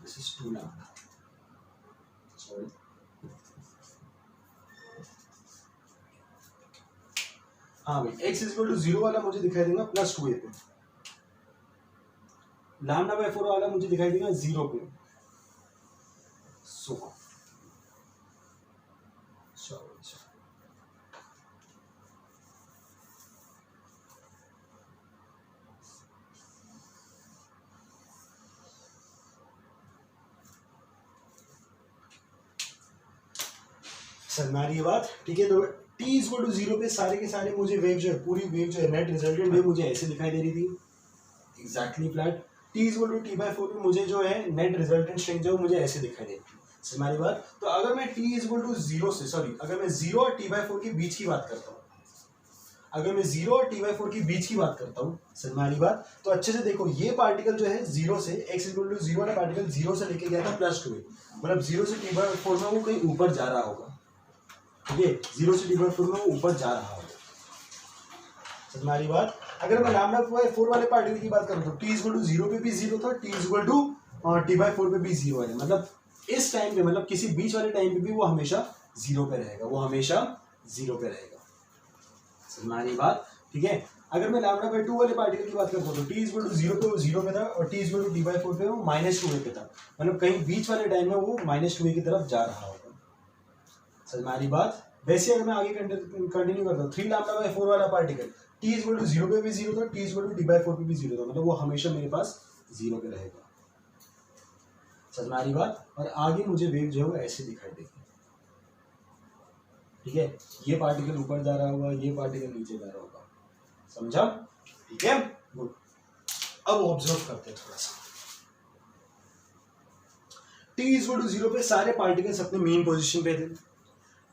this is 2 lambda, sorry, हाँ भाई, x इक्वल टू 0 वाला मुझे दिखाई देगा प्लस 2a पे, लैम्डा बाई 4 वाला मुझे दिखाई देगा 0 पे, सो समझ बात, ठीक है। तो t इक्वल टू 0 पे सारे के सारे मुझे वेव जो है, पूरी वेव जो है, नेट रिजल्टेंट वेव मुझे ऐसे दिखाई दे रही थी, exactly flat. t equal to t/4 पे मुझे जो है नेट रिजल्टेंट स्ट्रिंग जो मुझे ऐसे दिखाई दे रही थी, समझ बात। तो अगर मैं t इक्वल टू 0 से, सॉरी, अगर मैं 0 और t/4 के बीच की बात करता हूँ, अगर मैं 0 और t/4 के बीच की बात करता हूँ, समझ बात, तो अच्छे से देखो, ये पार्टिकल जो है 0 से, x इक्वल टू 0 वाला पार्टिकल 0 से लेके गया था प्लस 2, मतलब 0 से t/4 में वो कहीं ऊपर जा रहा होगा, ठीक है, 0 से t/4 में वो ऊपर जा रहा होगा, समझ बात। अगर मैं लैम्डा बाई 4 वाले पार्टिकल की बात करूं तो t इक्वल टू 0 पे भी 0 था, t इक्वल टू t/4 पे भी 0 है, मतलब इस टाइम पे, मतलब किसी बीच वाले टाइम पे भी वो हमेशा 0 पे रहेगा, वो हमेशा 0 पे रहेगा, समझ बात, ठीक है। अगर मैं लैम्डा बाई 2 वाले पार्टिकल की बात करता हूँ तो t इक्वल टू 0 पे वो 0 पे था और t इक्वल टू t/4 पे वो माइनस 2a पे था, मतलब कहीं बीच वाले टाइम में वो माइनस 2a की तरफ जा रहा होगा, समझ बात। वैसे अगर मैं आगे कंटिन्यू करता हूँ, 3 लैम्डा बाई 4 वाला पार्टिकल t इक्वल टू 0 पे भी 0 था, t इक्वल टू t/4 पे भी 0 था, मतलब वो हमेशा मेरे पास 0 पे रहेगा, समझ बात। और आगे मुझे वेव जो है वो ऐसे दिखाई देगी, ठीक है, ये पार्टिकल ऊपर जा रहा होगा, ये पार्टिकल नीचे जा रहा होगा, समझा, ठीक है, गुड। अब ऑब्जर्व करते हैं थोड़ा सा, t इक्वल टू 0 पे सारे पार्टिकल्स अपने मेन पोजीशन पे थे,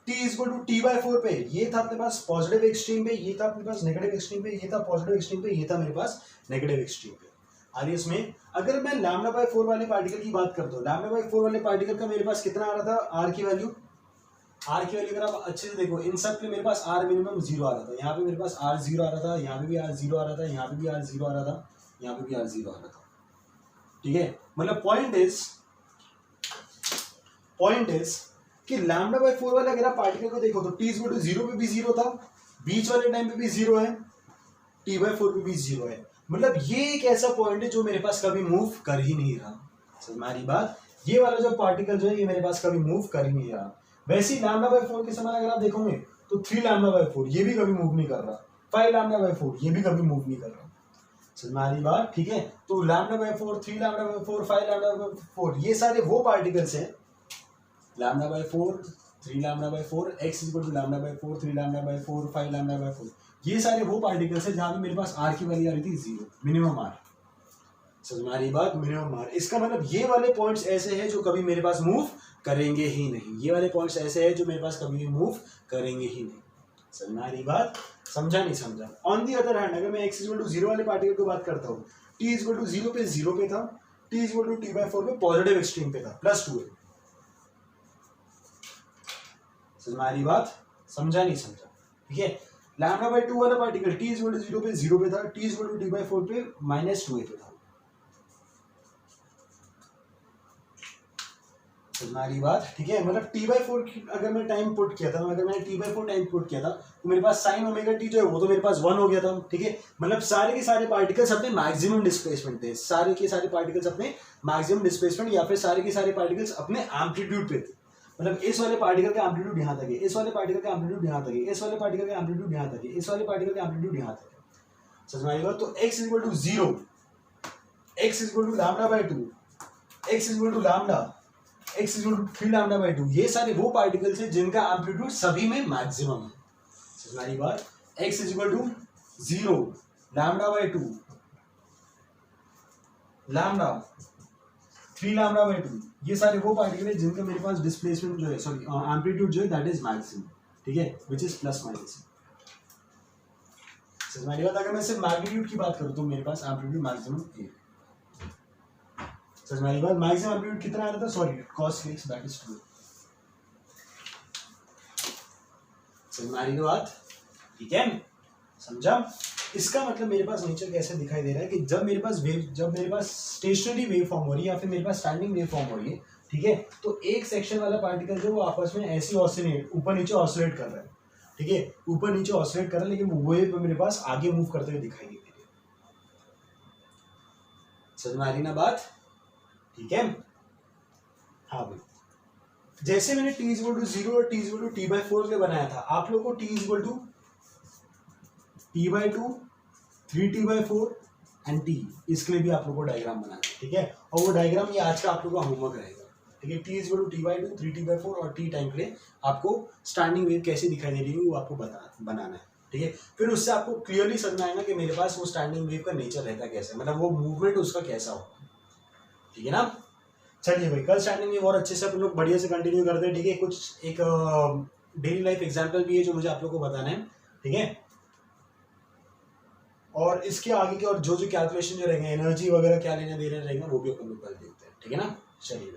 t इक्वल टू t/4 पे ये था अपने पास पॉजिटिव एक्सट्रीम पे, ये था अपने पास नेगेटिव एक्सट्रीम पे, ये था पॉजिटिव एक्सट्रीम पे, ये था मेरे पास नेगेटिव एक्सट्रीम पे। आगे इसमें अगर मैं लैम्डा बाई 4 वाले पार्टिकल की बात करता हूँ, लैम्डा बाई 4 वाले पार्टिकल का मेरे पास कितना आ रहा था, r की वैल्यू, अगर आप अच्छे से देखो, इन सब पे मेरे पास r मिनिमम 0 आ रहा था, यहाँ पे मेरे पास r 0 आ रहा था, यहाँ पे भी r 0 आ रहा था, यहाँ पे भी r 0 आ रहा था, यहाँ पे भी r 0 आ रहा था, ठीक है। मतलब पॉइंट इज कि लैम्डा बाई 4 वाले अगर आप पार्टिकल को देखो तो t इक्वल टू 0 पे भी 0 था, बीच वाले टाइम पे भी 0 है, t/4 पे भी 0 है, मतलब ये एक ऐसा पॉइंट है जो मेरे पास कभी मूव कर ही नहीं रहा, हमारी बात, ये वाला जो पार्टिकल जो है ये मेरे पास कभी मूव कर ही नहीं रहा। वैसे ही लैम्डा बाई 4 के समान अगर आप देखोगे तो 3 लैम्डा बाई 4 ये भी कभी मूव नहीं कर रहा, 5 लैम्डा बाई 4 ये भी कभी मूव नहीं कर रहा, समझ में आ रही बात, ठीक है। तो lambda by 4, 3 lambda by 4, 5 lambda by 4, ये सारे वो पार्टिकल्स हैं, lambda by 4, 3 lambda by 4, x equal to lambda by 4, 3 lambda by 4, 5 lambda by 4, ये सारे वो पार्टिकल्स हैं जहाँ पे मेरे पास r की वैल्यू आ रही थी 0, मिनिमम r। समझ में आ रही बात, मिनिमम r। इसका मतलब ये वाले पॉइंट्स ऐसे हैं जो कभी मेरे पास मूव करेंगे ही नहीं, ये वाले पॉइंट्स ऐसे हैं जो मेरे पास कभी भी मूव करेंगे ही नहीं। समझ में आ रही बात, समझा नहीं समझा। ऑन दी अदर हैंड अगर मैं x इक्वल टू 0 वाले पार्टिकल की बात करता हूँ, t इक्वल टू 0 पे था, t इक्वल टू t/4 पे पॉजिटिव एक्सट्रीम पे था, +2 है। समझ में आ रही बात, समझा नहीं समझा, ठीक है। लैम्डा बाय 2 वाला पार्टिकल t इक्वल टू 0 पे था, t इक्वल टू t/4 पे -2a पे था। समझ में आ रही बात, ठीक है। मतलब t/4 अगर मैं टाइम पुट किया था, अगर मैंने t/4 टाइम पुट किया था तो मेरे पास sin ओमेगा t जो है वो तो मेरे पास 1 हो गया था, ठीक है। मतलब सारे के सारे पार्टिकल्स अपने मैक्सिमम डिस्प्लेसमेंट थे, सारे के सारे पार्टिकल्स अपने मैक्सिमम डिस्प्लेसमेंट या फिर सारे के सारे पार्टिकल्स अपने एम्पलीट्यूड पे थे। मतलब इस वाले पार्टिकल का एम्पलीट्यूड यहाँ तक है, इस वाले पार्टिकल का एम्पलीट्यूड यहाँ तक है, इस वाले पार्टिकल का एम्पलीट्यूड यहाँ तक है, इस वाले पार्टिकल का एम्पलीट्यूड यहाँ तक है। समझ में आएगा। तो x equal to 0, x equal to lambda by 2, x equal to lambda, x equal to 3 lambda by 2, ये सारे वो पार्टिकल्स हैं जिनका एम्पलीट्यूड सभी में मैक्सिमम है। समझ में आ रही बात। x equal to 0, lambda by 2, lambda 3 lambda by 2, ये सारे वो पार्टिकल है जिनका मेरे पास डिस्प्लेसमेंट जो है, सॉरी एम्पलीट्यूड जो है दैट इज मैक्सिमम, ठीक है, विच इज प्लस माइनस। समझ में आ रही बात। अगर मैं सिर्फ मैग्नीट्यूड की बात करूं तो मेरे पास एम्पलीट्यूड मैक्सिमम है। समझ में आ रही बात। मैक्सिमम एम्पलीट्यूड कितना आ रहा था, sorry cos x that is 2। समझ में आ रही बात, ठीक है, समझा। इसका मतलब मेरे पास नेचर कैसे दिखाई दे रहा है कि जब मेरे पास स्टेशनरी वेव फॉर्म हो रही है या फिर मेरे पास स्टैंडिंग वेव फॉर्म हो रही है, ठीक है, तो एक सेक्शन वाला पार्टिकल जो वो आपस में ऐसे ऑसिलेट ऊपर नीचे ऑसिलेट कर रहा है, ठीक है, ऊपर नीचे ऑसिलेट कर रहा है, लेकिन वो वेव मेरे पास आगे मूव करते हुए दिखाई दे रही है। समझ में आ रही ना बात, ठीक है। हाँ भाई, जैसे मैंने t इक्वल टू 0 और t इक्वल टू t/4 के बनाया था, आप लोग को t equal to t/2, 3t/4 and t, इसके लिए भी आप लोग को डायग्राम बनाना है, ठीक है। और वो डायग्राम ये आज का आप लोग का होमवर्क रहेगा, ठीक है। t equal to t/2, 3t/4 और t टाइम के लिए आपको स्टैंडिंग वेव कैसे दिखाई दे रही है वो आपको बनाना है, ठीक है। फिर उससे आपको क्लियरली समझ आएगा कि मेरे पास वो स्टैंडिंग वेव का नेचर रहता कैसा, मतलब वो मूवमेंट उसका कैसा होगा, ठीक है ना। चलिए भाई, कल स्टैंडिंग वेव और अच्छे से अपन लोग बढ़िया से कंटिन्यू करते हैं, ठीक है। कुछ एक डेली लाइफ एग्जांपल भी है जो मुझे आप लोग को बताना है, ठीक है। और इसके आगे के और जो कैलकुलेशन जो रहेंगे, एनर्जी वगैरह क्या लेना देना रहेगा वो भी अपन लोग कल देखते हैं, ठीक है ना। चलिए।